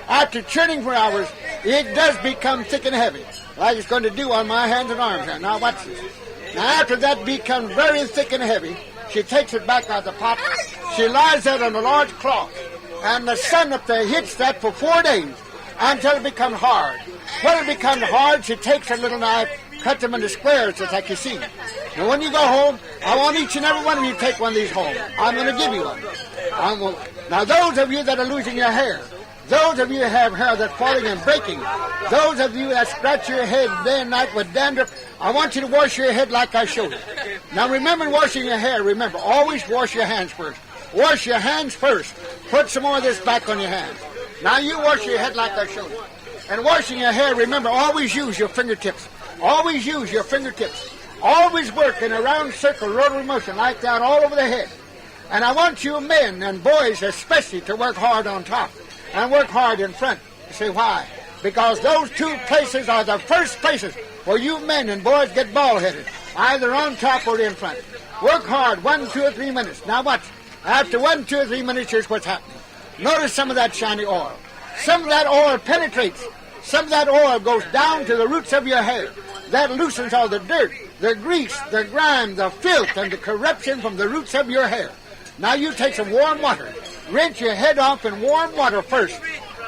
After churning for hours, it does become thick and heavy, like it's going to do on my hands and arms here. Now watch this. Now after that becomes very thick and heavy, she takes it back out of the pot. She lies that on a large cloth, and the sun up there hits that for 4 days until it becomes hard. When it becomes hard, she takes her little knife, cut them into squares just like you see. Now when you go home, I want each and every one of you to take one of these home. I'm going to give you one. Now those of you that are losing your hair, those of you that have hair that's falling and breaking, those of you that scratch your head day and night with dandruff, I want you to wash your head like I showed you. Now remember washing your hair, remember, always wash your hands first. Wash your hands first. Put some more of this back on your hands. Now you wash your head like I showed you. And washing your hair, remember, always use your fingertips. Always use your fingertips. Always work in a round circle, rotary motion like that all over the head. And I want you men and boys especially to work hard on top and work hard in front. You say why? Because those two places are the first places where you men and boys get bald-headed, either on top or in front. Work hard 1, 2, or 3 minutes. Now watch. After 1, 2, or 3 minutes, here's what's happening. Notice some of that shiny oil. Some of that oil penetrates. Some of that oil goes down to the roots of your hair. That loosens all the dirt, the grease, the grime, the filth, and the corruption from the roots of your hair. Now you take some warm water. Rinse your head off in warm water first.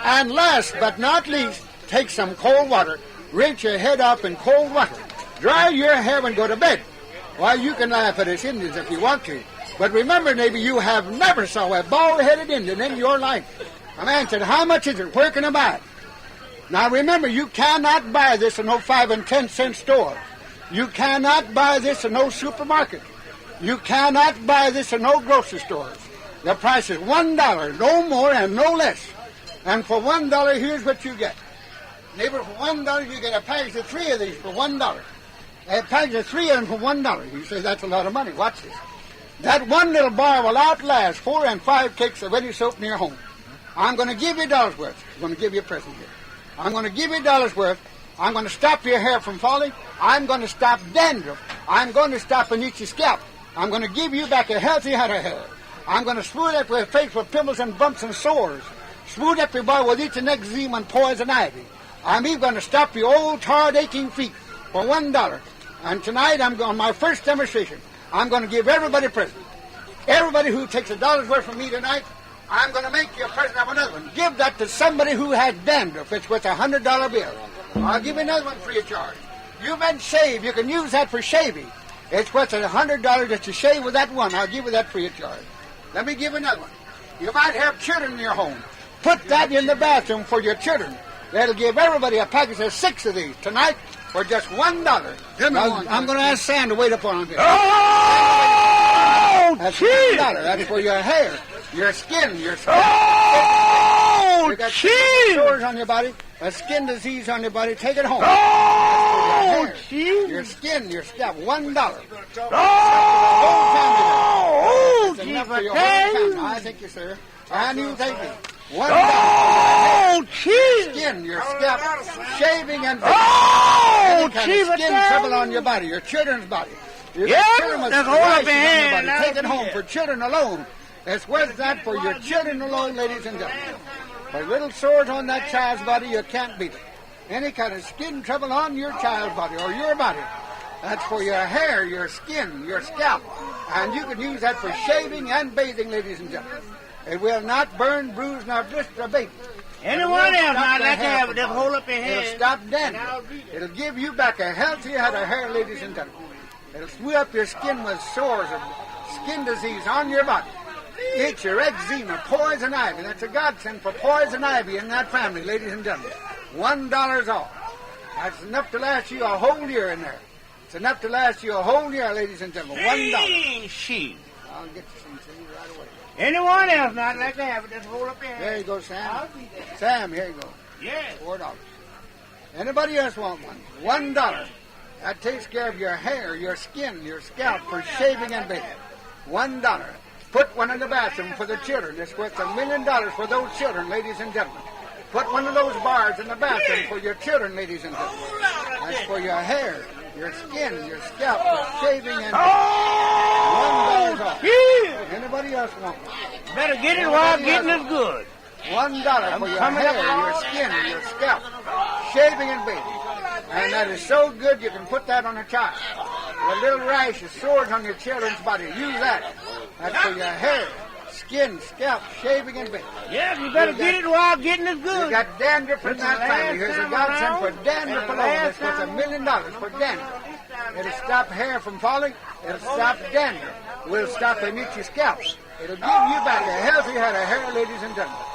And last but not least, take some cold water. Rinse your head off in cold water. Dry your hair and go to bed. Well, you can laugh at us Indians if you want to. But remember, neighbor, you have never saw a bald-headed Indian in your life. A man said, how much is it? Where can I buy it? Now remember, you cannot buy this in no 5 and 10 cent store. You cannot buy this in no supermarket. You cannot buy this in no grocery stores. The price is $1, no more and no less. And for $1, here's what you get. Neighbor, for $1, you get a package of 3 of these for $1. A package of 3 of them for $1. You say, that's a lot of money. Watch this. That one little bar will outlast 4 and 5 cakes of any soap in your home. I'm going to give you $1 worth. I'm going to give you a present here. I'm going to give you $1 worth. I'm going to stop your hair from falling. I'm going to stop dandruff. I'm going to stop and eat your scalp. I'm going to give you back a healthy head of hair. I'm going to smooth up your face with pimples and bumps and sores. Smooth up your body with each and eczema and poison ivy. I'm even going to stop your old, tarred, aching feet for $1. And tonight, I'm going, my first demonstration, I'm going to give everybody a present. Everybody who takes $1 worth from me tonight, I'm going to make you a present of another one. Give that to somebody who has dandruff. It's worth a $100 bill. I'll give you another one free of charge. You men shave. You can use that for shaving. It's worth $100 just to shave with that one. I'll give you that free of charge. Let me give you another one. You might have children in your home. Put that in the bathroom for your children. That'll give everybody a package of 6 of these. Tonight, for just $1. Now, I'm going to ask Sam to wait up on him. Oh, That's cheese! $1. That's for your hair, your skin, your scalp. Oh, You got cheese! sores on your body, a skin disease on your body. Take it home. Oh, Your cheese! Your skin, your scalp, $1. Oh, It's enough for your cheese! whole family. I thank you, sir. And you thank me. $1. Oh, cheese! Skin, your scalp, shaving and Oh, any kind cheese! of skin trouble on your body, your children's body. Your Yeah, children must just hold up rash your on hand. body. Take it home for children alone. It's worth that for your children alone, ladies and gentlemen. For little sores on that child's body, you can't beat it. Any kind of skin trouble on your child's body or your body, that's for your hair, your skin, your scalp. And you can use that for shaving and bathing, ladies and gentlemen. It will not burn, bruise, nor blister a baby. Anyone else I'd like to have it, just hold up your It'll hand. stop dandruff. It'll give you back a healthy head of hair, ladies and gentlemen. It'll smooth up your skin with sores or skin disease on your body. Get your eczema, poison ivy. That's a godsend for poison ivy in that family, ladies and gentlemen. $1 off. That's enough to last you a whole year in there. It's enough to last you a whole year, ladies and gentlemen. $1. Cheese! I'll get you some tea right away. Anyone else I'd like to have it, just hold up your hand. There you go, Sam. I'll be there. Sam, here you go. Yes. $4. Anybody else want one? $1. That takes care of your hair, your skin, your scalp for shaving and bathing. $1. Put one in the bathroom for the children. It's worth $1 million for those children, ladies and gentlemen. Put one of those bars in the bathroom for your children, ladies and gentlemen. That's for your hair, your skin, your scalp for shaving and $1 off. Anybody else want one? Better get it while getting it good. $1 for your hair, your skin, your scalp, shaving and bathing. And that is so good you can put that on a child. A little rash of sores on your children's body. Use that. That's for your hair, skin, scalp, shaving and bathing. Yes, you better get it while getting it You good. got dandruff in that family. Here's a godsend for dandruff And the alone. last It's worth time $1 million for dandruff. It'll stop hair from falling. It'll stop dandruff. Will stop and itchy scalps. It'll give you back a healthy head of hair, ladies and gentlemen.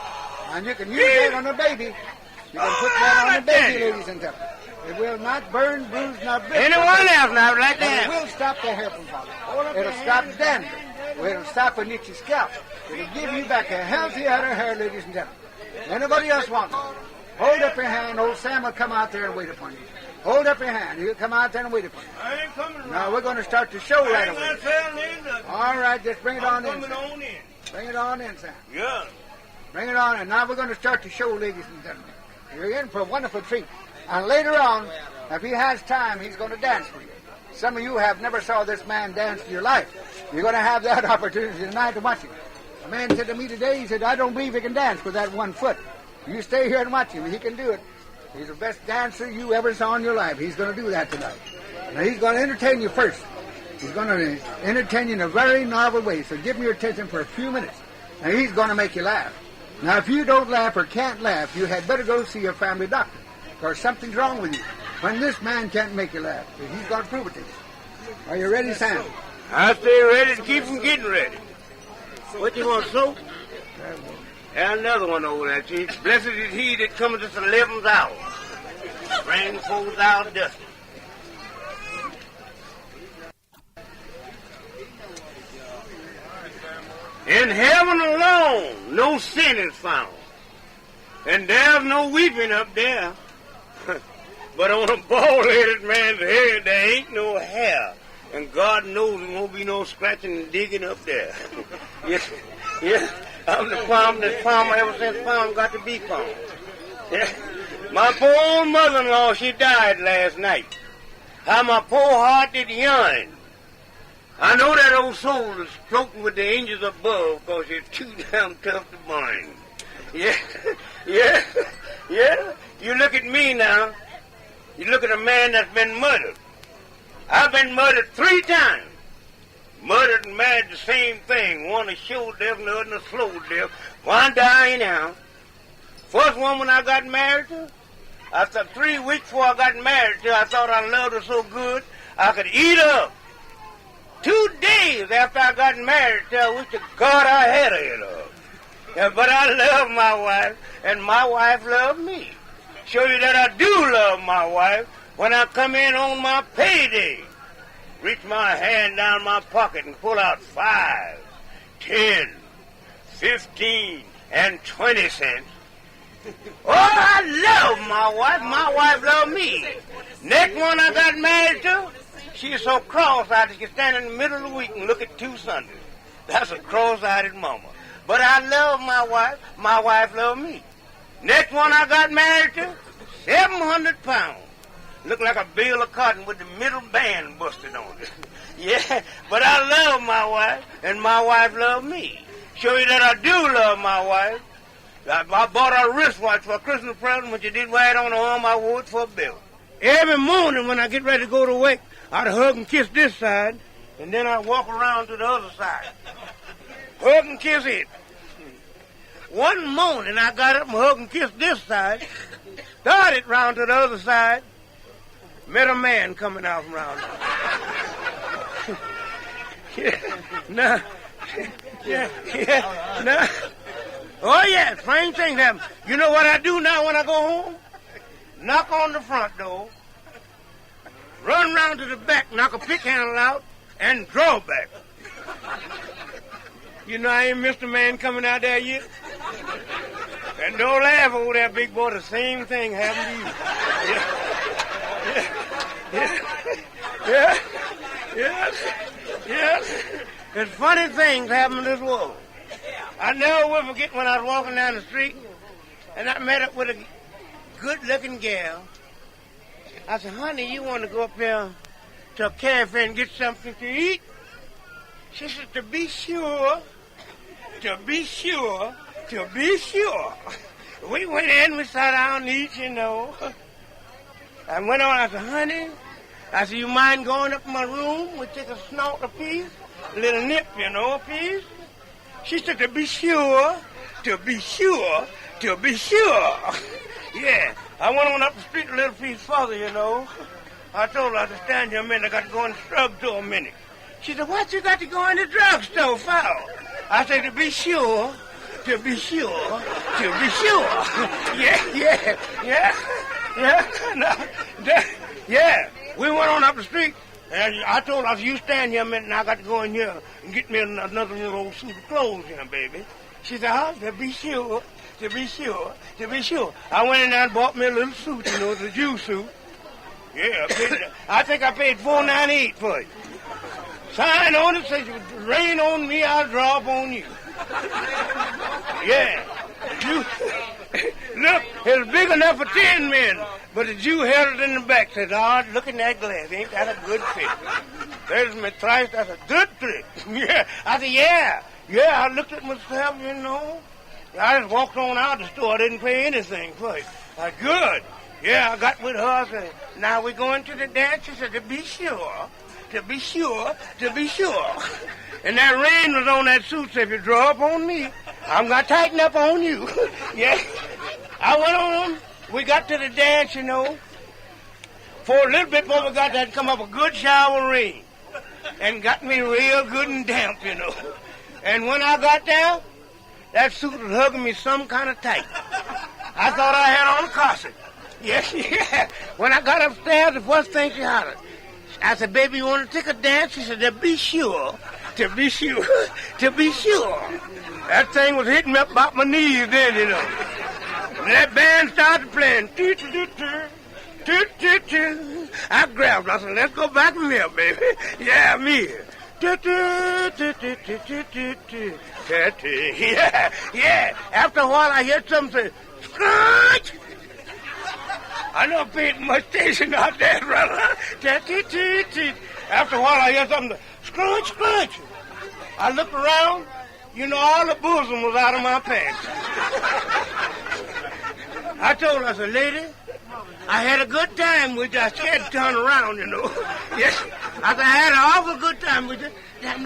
And you can use that on a baby. You can put that on a baby, ladies and gentlemen. It will not burn, bruise, nor blister. Anyone else now would like to But it have it? will stop the hair from falling. It'll stop dandruff. It'll stop an itchy scalp. It'll give you back a healthy head of hair, ladies and gentlemen. Anybody else want one? Hold up your hand. Old Sam will come out there and wait upon you. Hold up your hand. He'll come out there and wait upon you. I ain't coming Now we're going to start the show right away. nothing. All right, just bring it on in. Coming Sam. on in. Bring it on in, Sam. Yeah. Bring it on in. Now we're going to start the show, ladies and gentlemen. You're in for a wonderful treat. And later on, if he has time, he's going to dance for you. Some of you have never saw this man dance in your life. You're going to have that opportunity tonight to watch him. A man said to me today, he said, I don't believe he can dance with that one foot. You stay here and watch him. He can do it. He's the best dancer you ever saw in your life. He's going to do that tonight. Now, he's going to entertain you first. He's going to entertain you in a very novel way. So give me your attention for a few minutes. Now, he's going to make you laugh. Now, if you don't laugh or can't laugh, you had better go see your family doctor. Because something's wrong with you. When this man can't make you laugh, he's going to prove it to you. Are you ready, Sam? I stay ready to keep from getting ready. What you want, soap? And another one over there, Chief. Blessed is he that cometh at the 11th hour. Bring forth our dust. In heaven alone, no sin is found. And there's no weeping up there. But on a bald-headed man's head, there ain't no hair. And God knows there won't be no scratching and digging up there. yeah, I'm the farmer ever since farm got to be farm. Yeah. My poor old mother-in-law, she died last night. How my poor heart did yearn. I know that old soul is floating with the angels above because she's too damn tough to bind. Yeah. You look at me now. You look at a man that's been murdered. I've been murdered 3 times. Murdered and married the same thing. One a sure death and the other a slow death. One die anyhow. First woman I got married to, after 3 weeks before I got married to, I thought I loved her so good I could eat her up. 2 days after I got married to her, I wish to God I had her in her. Yeah, but I love my wife, and my wife loved me. Show you that I do love my wife. when I come in on my payday, reach my hand down my pocket and pull out 5, 10, 15, and 20 cents. Oh, I love my wife. My wife loves me. Next one I got married to, she's so cross-eyed that she can stand in the middle of the week and look at 2 Sundays. That's a cross-eyed mama. But I love my wife. My wife loves me. Next one I got married to, 700 pounds. Look like a bale of cotton with the middle band busted on it. Yeah, but I love my wife, and my wife loves me. Show you that I do love my wife. I bought her a wristwatch for a Christmas present. When she didn't wear it on her arm, I wore it for a belt. Every morning when I get ready to go to work, I'd hug and kiss this side, and then I'd walk around to the other side. Hug and kiss it. One morning I got up and hugged and kissed this side, started round to the other side, met a man coming out from around there. No. Oh, yeah, strange things happen. You know what I do now when I go home? Knock on the front door, run round to the back, knock a pick handle out, and draw back. You know I ain't missed a man coming out there yet. And don't laugh over there, big boy. The same thing happened to you. Yes. There's funny things happen in this world. I never will forget when I was walking down the street and I met up with a good-looking gal. I said, honey, you want to go up there to a cafe and get something to eat? She said, to be sure. We went in, we sat down and eat, you know. I went on, I said, honey, I said, you mind going up in my room? We take a snort a piece, a little nip, you know, a piece. She said, to be sure. Yeah, I went on up the street a little piece further, you know. I told her I had to stand here a minute, I got to go in the drugstore a minute. She said, what you got to go in the drugstore for? I said, to be sure. Yeah. We went on up the street, and I told her, you stand here a minute, and I got to go in here and get me another little old suit of clothes here, baby. She said, to be sure. I went in there and bought me a little suit, you know, the Jew suit. Yeah, I think I paid $4.98 for it. Sign on it, says, rain on me, I'll drop on you. Yeah. Look, it's big enough for 10 men, but the Jew held it in the back, said, look in that glass, ain't that a good fit? There's my trice, that's a good trick. Yeah. I said, yeah, I looked at myself, you know. I just walked on out the store, I didn't pay anything for it. Good. Yeah, I got with her, I said, now we're going to the dance. She said, to be sure. And that rain was on that suit, so if you draw up on me, I'm going to tighten up on you. Yeah. I went on, we got to the dance, you know. For a little bit before we got there, come up a good shower of rain. And got me real good and damp, you know. And when I got there, that suit was hugging me some kind of tight. I thought I had on a corset. Yeah. When I got upstairs, the first thing she hollered, I said, baby, you want to take a dance? She said, to be sure. That thing was hitting me up about my knees then, you know. And that band started playing. I grabbed her. I said, let's go back in here, baby. Yeah, me. Yeah. After a while, I heard something say, scratch. I never paid much attention out there, brother. After a while, I heard something, scratch. I looked around, you know, all the bosom was out of my pants. I told her, I said, lady, I had a good time with you. I said, turn around, you know. Yes, I said, I had an awful good time with you.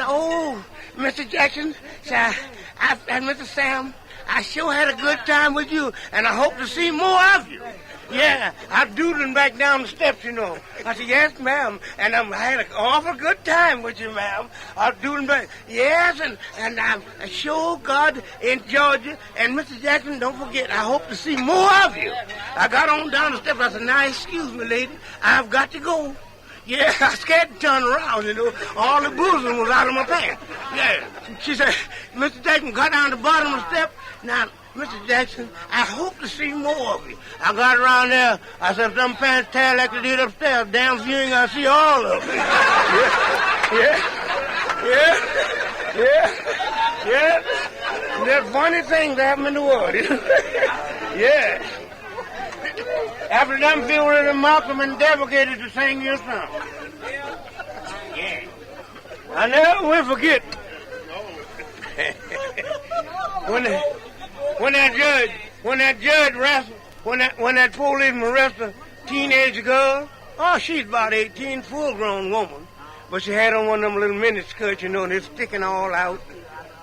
Oh, Mr. Jackson, and Mr. Sam, I sure had a good time with you, and I hope to see more of you. Yeah, I'm doodling back down the steps, you know. I said, yes, ma'am. And I had an awful good time with you, ma'am. I'm doodling back. Yes, and I'm sure God in Georgia. And Mr. Jackson, don't forget, I hope to see more of you. I got on down the steps. I said, now, excuse me, lady. I've got to go. Yeah, I was scared to turn around, you know. All the boozing was out of my pants. Yeah. She said, Mr. Jackson got down the bottom of the step. Now, Mr. Jackson, I hope to see more of you. I got around there. I said, if them pants tear like they did upstairs, damn few ain't gonna see all of them. Yeah. There's funny things that happen in the world. Yeah. After them people really Malcolm and deprecated to sing you a song. Yeah. I never will forget. when that policeman arrested a teenage girl, oh, she's about 18, full-grown woman, but she had on one of them little mini skirts, you know, and it's sticking all out.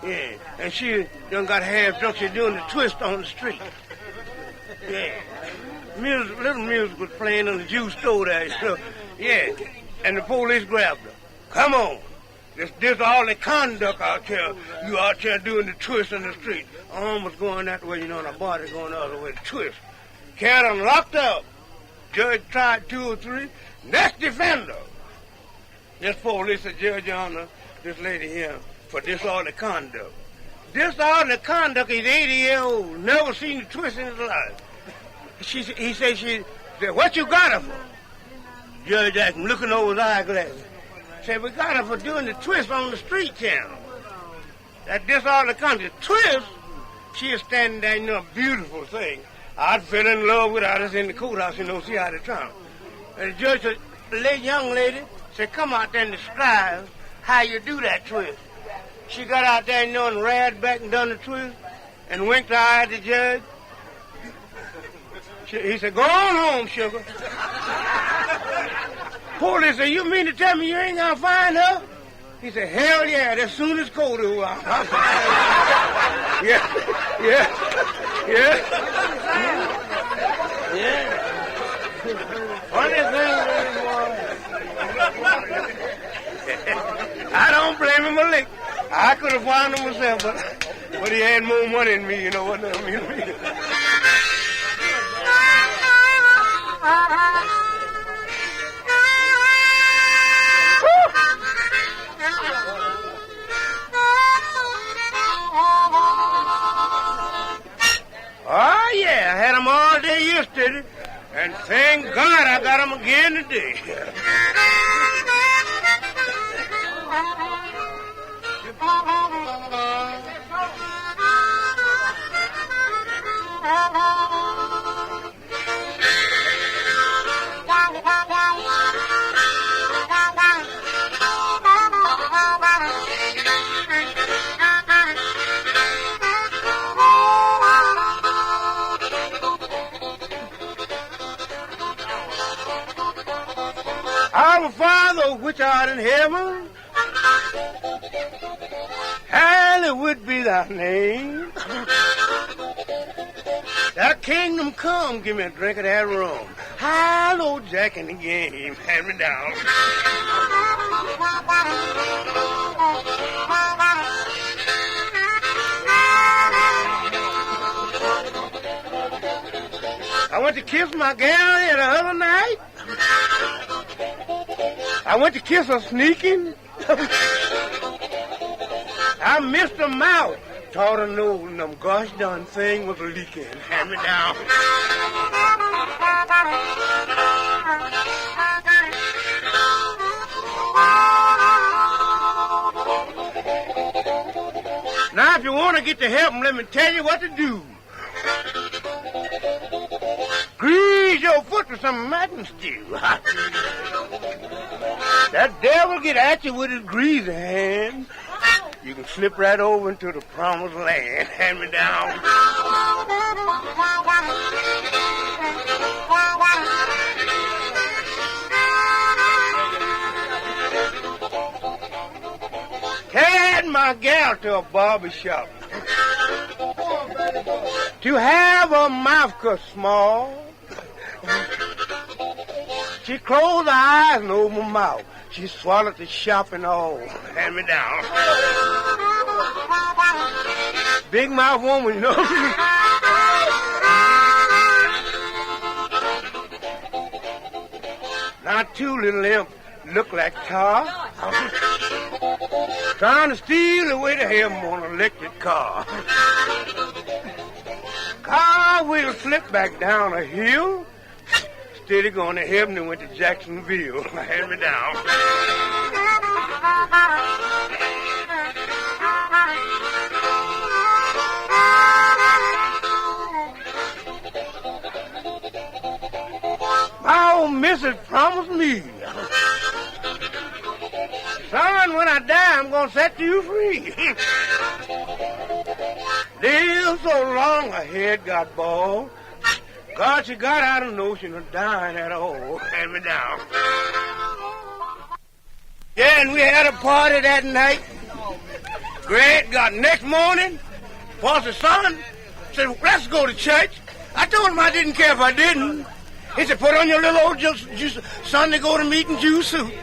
Yeah, and she done got half drunk. She's doing the twist on the street. Yeah. Little music was playing in the juice store there. So, yeah, and the police grabbed her. Come on. This all the conduct out here. You out here doing the twist in the street. Arm was going that way, you know, and her body going the other way. The twist. Carried them locked up. Judge tried 2 or 3. Next defender. This police said, Judge, Your Honor, this lady here for disorderly conduct. Disorderly conduct is 80-year-old. Never seen the twist in his life. He said, what you got her for? Judge Jackson looking over his eyeglasses. Said, we got her for doing the twist on the street channel. That disorderly conduct. Twist, she is standing there, you know, a beautiful thing. I'd fell in love with her. I was in the courthouse, you know, see how they try. And the judge said, the young lady said, come out there and describe how you do that twist. She got out there, you know, and ran back and done the twist and winked her eye at the judge. He said, go on home, sugar. Police said, you mean to tell me you ain't gonna find her? He said, hell yeah, as soon as Cody was out. Yeah. Funny thing, I don't blame him a lick. I could have found him myself, but he had more money than me, you know what I mean? Oh, yeah, I had them all day yesterday, and thank God I got them again today. Our Father which art in heaven, hallowed be thy name. Thy kingdom come, give me a drink of that rum. Hello, Jack in the game, hand me down. I went to kiss my gal here the other night. I went to kiss her sneaking. I missed her mouth. Taught her no, and them gosh darn thing was leaking. Hand me down. Now, if you want to get to heaven, let me tell you what to do. Grease your foot with some mutton stew. That devil get at you with his greasy hand. You can slip right over into the promised land. Hand me down. Carried my gal to a barber shop to have her mouth cut small She closed her eyes and opened her mouth. She swallowed the shop and all. Hand me down. Big mouth woman, you know. Now two little imps look like tar. Trying to steal away to heaven on an electric car. Car will slip back down a hill. Steady going to heaven and went to Jacksonville. Hand me down. My old missus promised me, son, when I die, I'm going to set you free. Lived so long, her head got bald. God, she got out of the notion of dying at all. Hand me down. Yeah, and we had a party that night. Greg got next morning. Pastor's son said, let's go to church. I told him I didn't care if I didn't. He said, put on your little old Sunday go to meeting Jew suit.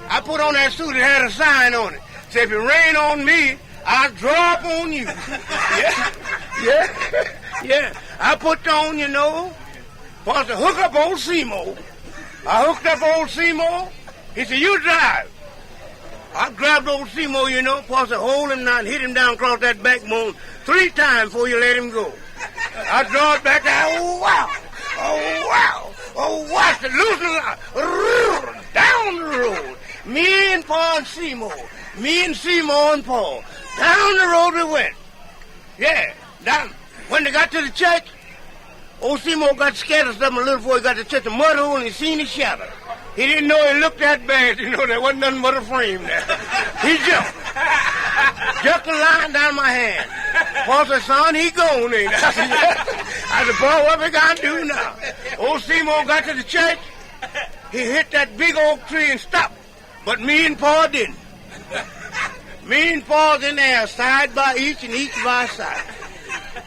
I put on that suit. It had a sign on it. Said, if it rain on me, I'll drop on you. Yeah. I put on, you know, Pastor, hook up old Seymour. I hooked up old Seymour. He said, you drive. I grabbed old Seymour, you know, Pastor, hold him down, hit him down across that backbone 3 times before you let him go. I draw it back down. Oh, wow. Oh, wow. Oh, watch the loosen down the road. Me and Paul and Seymour. Me and Seymour and Paul. Down the road we went. Yeah, down. When they got to the church, old Seymour got scared of something a little before he got to church. A mud hole and he seen his shadow. He didn't know it looked that bad. You know, there wasn't nothing but a frame there. He jumped. Just a line down my hand. Paul said, son, he gone, ain't I? I said, boy, what we got to do now? Old Seymour got to the church. He hit that big oak tree and stopped. But me and Paul didn't. Me and Paul's in there, side by each and each by side.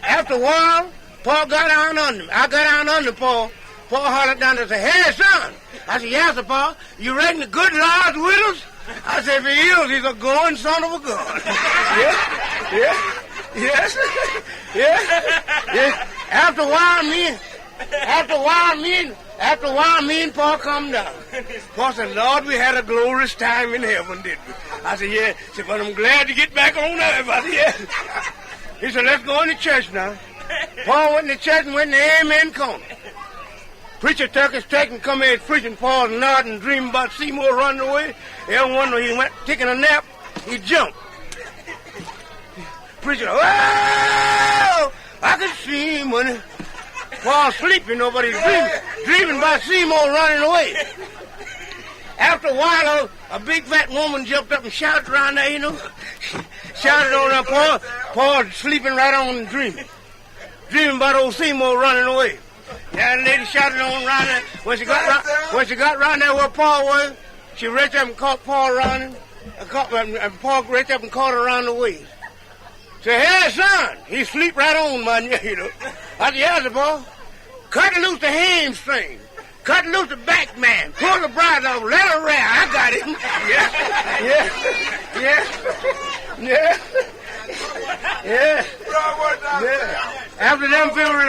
After a while, Paul got down under me. I got down under Paul. Paul hollered down and said, hey, son. I said, yes, sir, Paul. You reckon the good Lord's with us? I said, if he is, he's a going son of a gun. Yeah. After a while, me and Paul come down. Paul said, Lord, we had a glorious time in heaven, didn't we? I said, yeah. He said, but I'm glad to get back on earth. I said, yeah. He said, let's go into church now. Paul went to church and went in the amen corner. Preacher took his track and come in preaching, Paul nodding and dreaming about Seymour running away. Everyone, when he went taking a nap, he jumped. Preacher, oh, I could see him when Paul sleeping, but he's dreaming about Seymour running away. After a while, a big fat woman jumped up and shouted around there, you know. Shouted on her, Paul sleeping right on and dreaming about old Seymour running away. Yeah, the lady shouted on around there. When she got around there where Paul was, she reached up and caught Paul around him. And Paul reached up and caught her around the waist. Said, hey, son, he sleep right on, man, you know. I said, yeah, Paul. Cut loose the hamstring. Cut loose the back, man. Pull the bride off. Let her ride. I got it. Yeah. After them favorite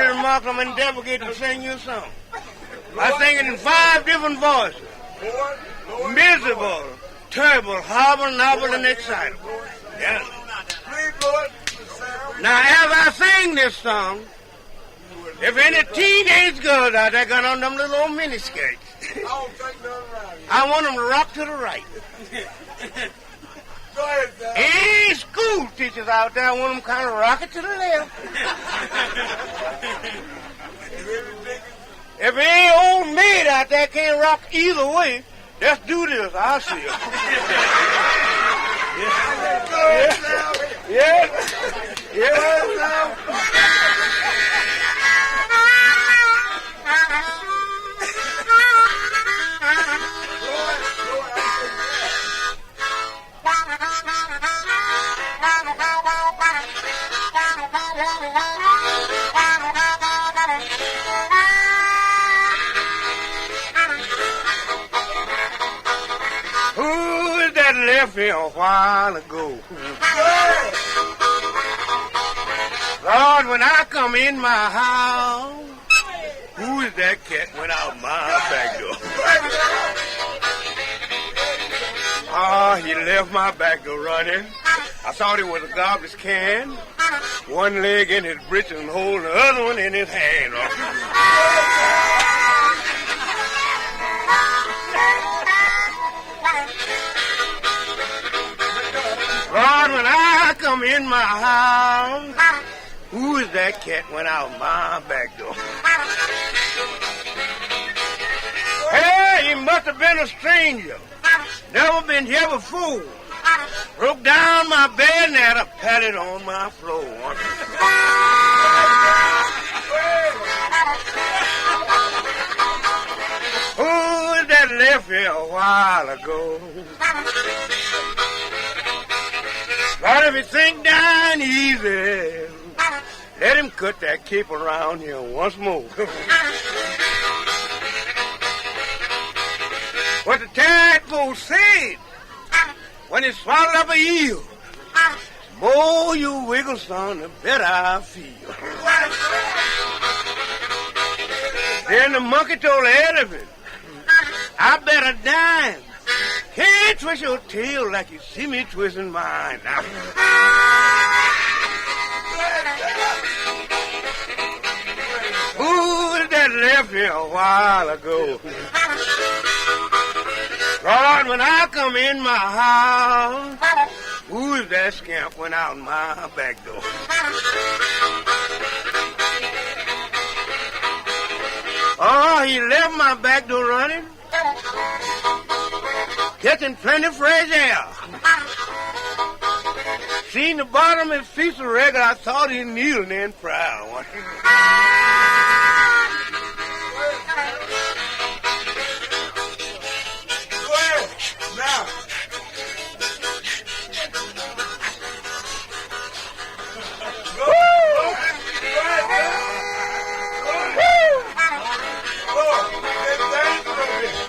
remarks, I'm endeavoring to sing you a song. I sing it in 5 different voices. Miserable, terrible, horrible, novel, and excitable. Yeah. Now, as I sing this song, if any teenage girls out there got on them little old mini skirts, I want them to rock to the right. Any school teachers out there, I want them kind of rock it to the left. If any old maid out there can't rock either way, let's do this. I'll see you. Yeah. left here a while ago. Lord, when I come in my house, who is that cat went out my back door? Oh, he left my back door running. I thought it was a garbage can. One leg in his breeches and holding the other one in his hand. Lord, when I come in my house, who is that cat went out my back door? Hey, he must have been a stranger. Never been here before. Broke down my bed and had a patted on my floor. Who is that left here a while ago? Lord, if you think down easy, let him cut that cape around here once more. What the tadpole said when he swallowed up a eel, the more you wiggle, son, the better I feel. Then the monkey told the elephant, I better dime. Can't twist your tail like you see me twisting mine. Now, who is that left here a while ago? Lord, when I come in my house, who is that scamp went out my back door? Oh, he left my back door running, catching plenty fresh air. Seen the bottom of his feet so regular, I thought he kneeled in proud. Now.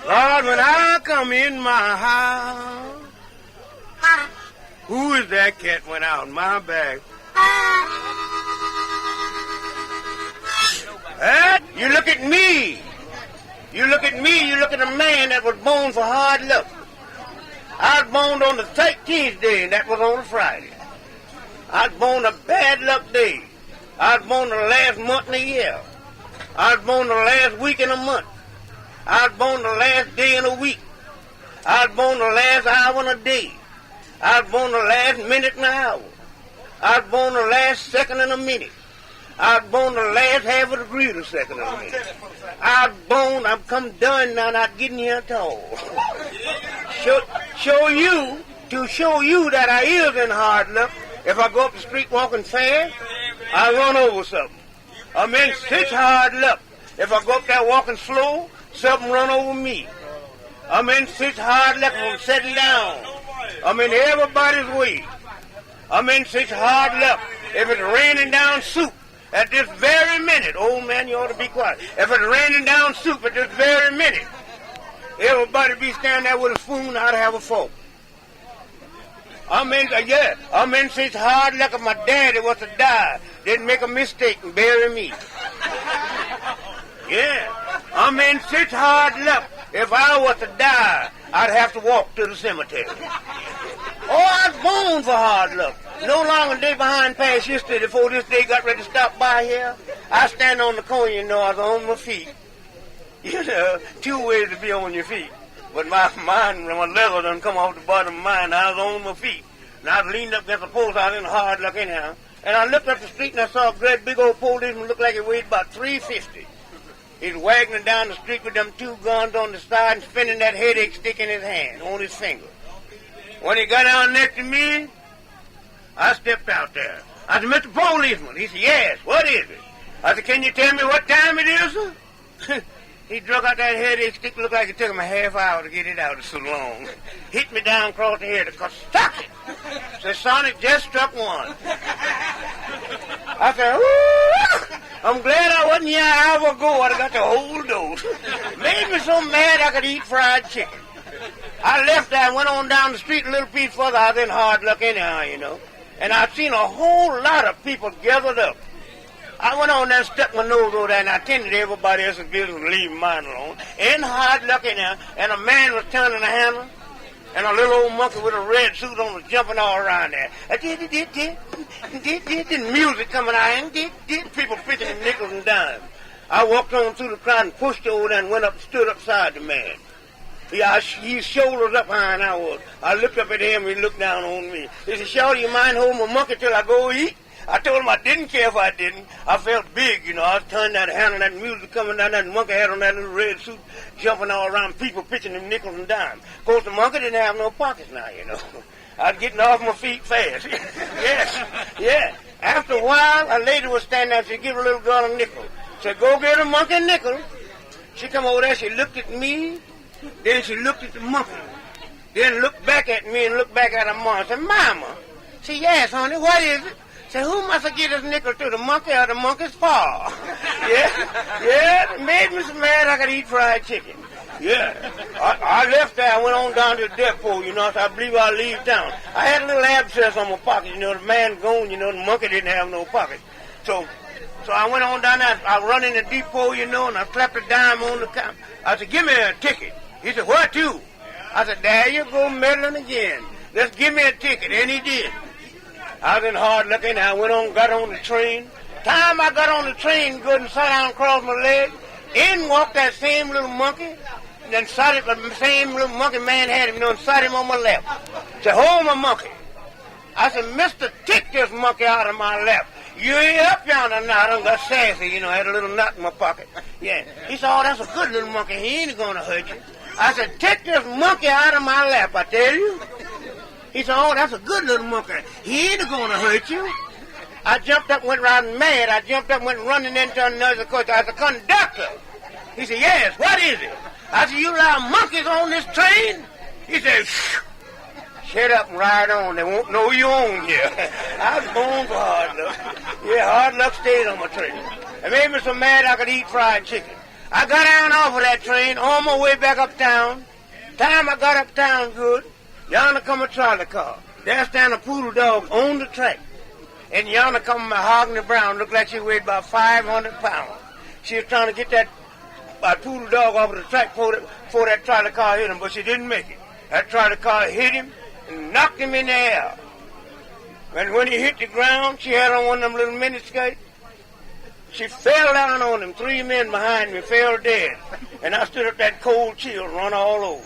Lord, when I come in my house, who is that cat went out my back? You look at me. You look at me, you look at a man that was born for hard luck. I was born on the 13th day, and that was on a Friday. I was born a bad luck day. I was born the last month in the year. I was born the last week in a month. I was born the last day in a week. I was born the last hour in a day. I was born the last minute in an hour. I was born the last second in a minute. I was born the last half of a degree of a second in a minute. I was born, I've come done now, not getting here at all. show you that I is in hard luck. If I go up the street walking fast, I run over something. I'm in such hard luck. If I go up there walking slow, something run over me. I'm in such hard luck from sitting down. I'm in everybody's way. I'm in such hard luck. If it's raining down soup at this very minute, old man, you ought to be quiet. If it's raining down soup at this very minute, everybody be standing there with a spoon, I'd have a fork. I'm in such hard luck if my daddy was to die, didn't make a mistake and bury me. Yeah, I'm in such hard luck. If I was to die, I'd have to walk to the cemetery. Oh, I was born for hard luck. No longer day behind past yesterday before this day got ready to stop by here. I stand on the corner, you know, I was on my feet. You know, two ways to be on your feet. But my leather done come off the bottom of mine. I was on my feet. And I was leaned up against the post. I was in hard luck anyhow. And I looked up the street and I saw a great big old policeman looked like he weighed about 350. He's wagging down the street with them two guns on the side and spinning that headache stick in his hand, on his finger. When he got down next to me, I stepped out there. I said, Mr. Policeman. He said, yes, what is it? I said, can you tell me what time it is, sir? He drug out that headache stick, looked like it took him a half hour to get it out, it's so long. Hit me down across the head, stuck it. Said, son, it just struck one. I said, ooh, I'm glad I wasn't here an hour ago. I'd have got the whole dose. Made me so mad I could eat fried chicken. I left there and went on down the street a little piece further. I was in hard luck anyhow, you know. And I seen a whole lot of people gathered up. I went on there and stuck my nose over there, and I attended to everybody else's business and leave mine alone. In hard luck anyhow, and a man was turning the handle, and a little old monkey with a red suit on was jumping all around there. And music coming out, and people pitching them nickels and dimes. I walked on through the crowd and pushed over there and went up and stood upside the man. His shoulders up high and I was. I looked up at him and he looked down on me. He said, "Shorty, you mind holding my monkey till I go eat?" I told him I didn't care if I didn't. I felt big, you know. I was turning that handle, that music coming down, that monkey had on that little red suit, jumping all around, people pitching them nickels and dimes. Of course, the monkey didn't have no pockets now, you know. I was getting off my feet fast. Yes, yeah. After a while, a lady was standing there and she gave a little girl a nickel. Said, "Go get a monkey a nickel." She come over there, she looked at me, then she looked at the monkey, then looked back at me and looked back at her mom. I said, "Mama." She said, "Yes, honey, what is it?" I said, "Who must I get this nickel to, the monkey or the monkey's paw?" Yeah, it made me so mad I could eat fried chicken. Yeah, I left there. I went on down to the depot, you know, so I believe I'll leave town. I had a little abscess on my pocket, you know, the man gone, you know, the monkey didn't have no pocket. So I went on down there. I run in the depot, you know, and I slapped a dime on the counter. I said, "Give me a ticket." He said, "What to?" I said, "There you go, meddling again. Just give me a ticket." And he did. I was in hard luck, and I went on, got on the train. Time I got on the train, good and sat down across my leg, in walked that same little monkey, and then sat it, the same little monkey man had him, you know, and sat him on my lap. Said, "Hold my monkey." I said, "Mister, take this monkey out of my lap. You ain't up yonder now." I done got sassy, you know, I had a little nut in my pocket. Yeah. He said, "Oh, that's a good little monkey. He ain't gonna hurt you." I said, "Take this monkey out of my lap, I tell you." He said, "Oh, that's a good little monkey. He ain't gonna hurt you." I jumped up and went riding mad. I jumped up and went running into another coach. I was a conductor. He said, "Yes, what is it?" I said, "You allow monkeys on this train?" He said, "Shh. Shut up and ride on. They won't know you own here." I was born for hard luck. Yeah, hard luck stayed on my train. It made me so mad I could eat fried chicken. I got down off of that train on my way back uptown. Time I got uptown good, yonder come a trolley car. There stand a poodle dog on the track. And yonder come a mahogany brown, looked like she weighed about 500 pounds. She was trying to get that poodle dog off of the track before that trolley car hit him, but she didn't make it. That trolley car hit him and knocked him in the air. And when he hit the ground, she had on one of them little mini skirts. She fell down on him. 3 men behind me fell dead. And I stood up, that cold chill run all over.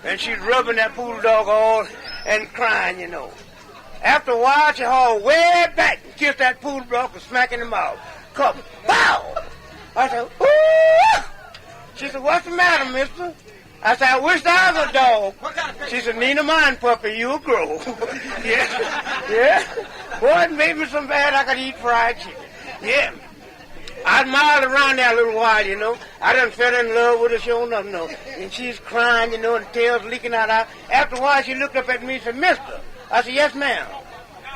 And she's rubbing that poodle dog all and crying, you know. After a while, she hauled way back and kissed that poodle dog and smacked in the mouth. Cup, pow! I said, "Ooh!" She said, "What's the matter, mister?" I said, "I wish I was a dog." She said, "Nina, mine, puppy, you'll grow." Yeah. Boy, it made me so bad I could eat fried chicken. Yeah. I admired around there a little while, you know. I done fell in love with her, sure enough, no. And she's crying, you know, and the tail's leaking out. After a while, she looked up at me and said, "Mister." I said, "Yes, ma'am."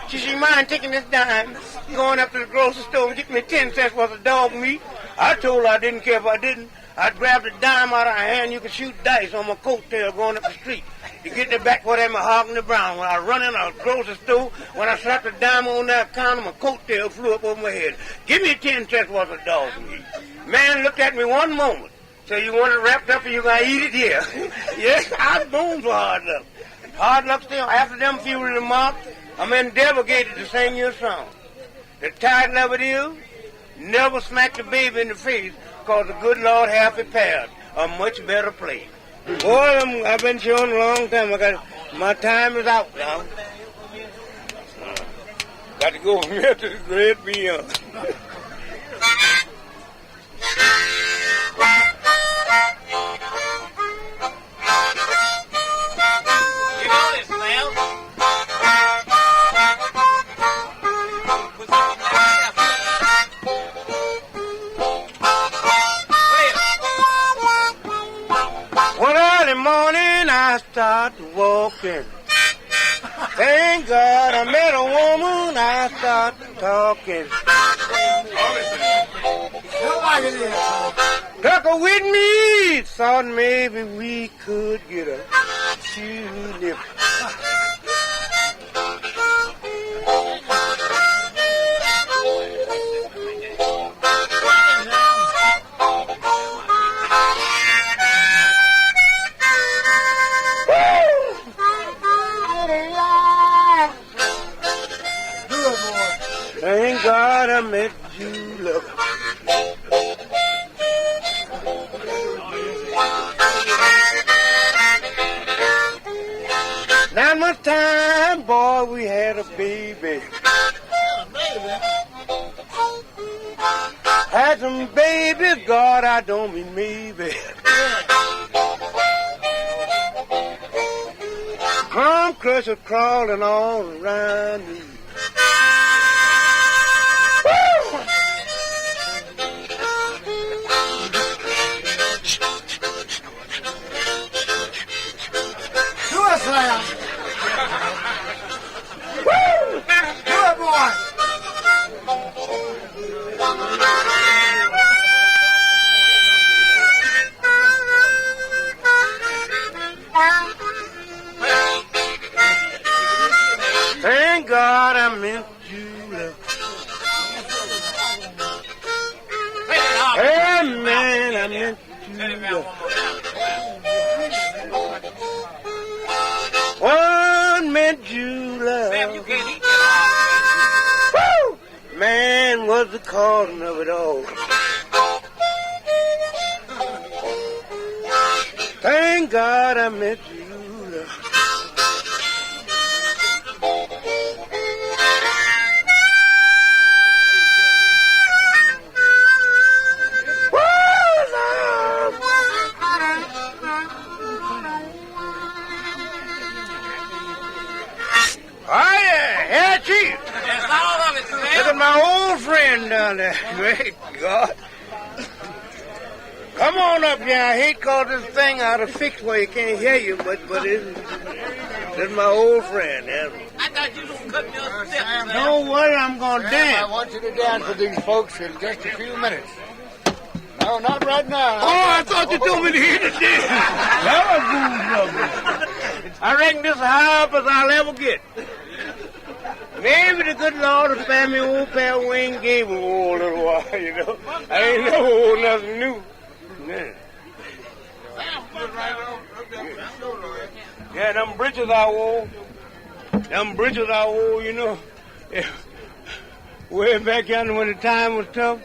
She said, "You mind taking this dime, going up to the grocery store and getting me 10 cents worth of dog meat?" I told her I didn't care if I didn't. I'd grab the dime out of her hand. You could shoot dice on my coattail going up the street. You get the back for that mahogany brown. When I run in a grocery store, when I slapped the dime on that counter, my coattail flew up over my head. "Give me 10 cents worth of dog meat." Man looked at me one moment. So "You want it wrapped up and you gonna eat it here?" Yes, I was born for hard luck. Hard luck still. After them few remarks, I'm endeavorated to sing you a song. The title of it is, "Never Smack the Baby in the Face, 'cause the good Lord hath prepared a much better place." Boy, I've been showing a long time. My time is out now. Got to go from here to the great beyond. You know this, Slam. One early morning I start walking. Thank God I met a woman, I start talking. Tucker with me, thought maybe we could get a tulip. Thank God I met you, love. Not much time, boy, we had a baby. Had some babies, God, I don't mean maybe. Crumb crusher crawling all around me. Slam. Woo! Good boy. Thank God I meant you, love. Hey, man, I meant you, love. One meant you love. Sam, you can't eat that. Woo! Man was the cause of it all. Thank God I met you, love. Oh, yeah. Yeah, Chief. That's all of it, Sam. Look at my old friend down there. Great God. Come on up here. I hate call this thing out of fix where you can't hear you, but it's my old friend. Yeah. I thought you was cutting your steps. Don't worry, I'm going to I dance. want you to dance with these folks in just a few minutes. No, not right now. Oh, I thought you told me to hear the dance. That was good, I reckon this is high up as I'll ever get. Maybe the good Lord will spare me old pair of wing gave me a little while, you know. I ain't never old nothing new. Yeah. Yeah, them britches I wore. You know. Yeah. Way back yonder when the time was tough,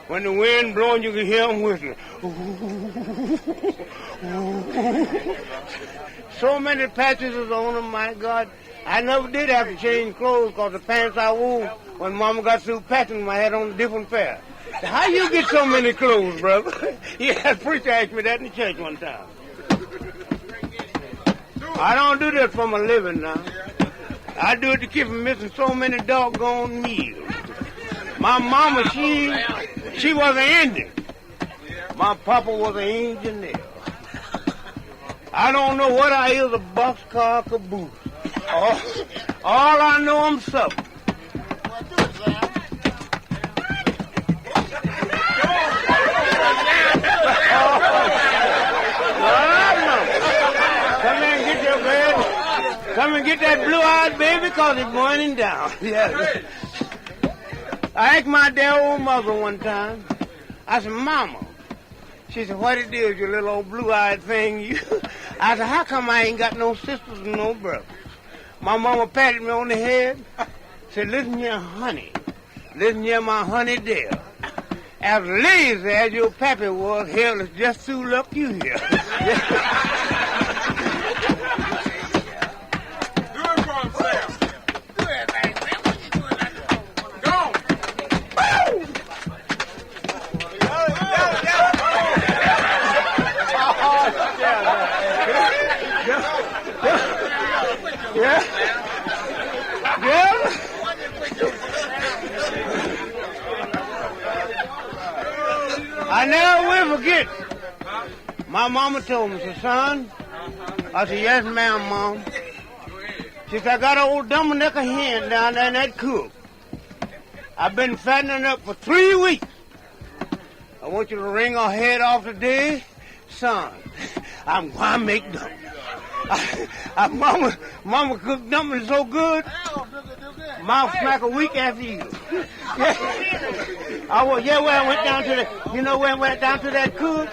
when the wind blowing, you could hear them whistling. So many patches was on them, my God. I never did have to change clothes because the pants I wore when Mama got through patching them, I had on a different pair. How you get so many clothes, brother? Yeah, the preacher asked me that in the church one time. I don't do this for my living now. I do it to keep from missing so many doggone meals. My mama, she was an Indian. My papa was an engineer. I don't know what I is, a boxcar caboose. All I know, I'm supper. Come and get your bed. Come and get that blue-eyed baby because it's burning down. Yeah. I asked my dear old mother one time. I said, Mama. She said, what it is, you little old blue-eyed thing? I said, how come I ain't got no sisters and no brothers? My mama patted me on the head, said, listen here, honey. Listen here, my honey dear. As lazy as your pappy was, hell is just too luck you here. Do it for him, Sam. Do it, man. What you doing like that? Go on. Yeah. I never will forget. My mama told me, she said, son. I said, yes, ma'am, Mom. She said, I got an old double-necker hen down there in that coop. I've been fattening up for 3 weeks. I want you to wring her head off today. Son, I'm going to make dumplings. Mama cooked dumplings so good, mouth smack a week after you. I went down to the, you know where I went down to that cook?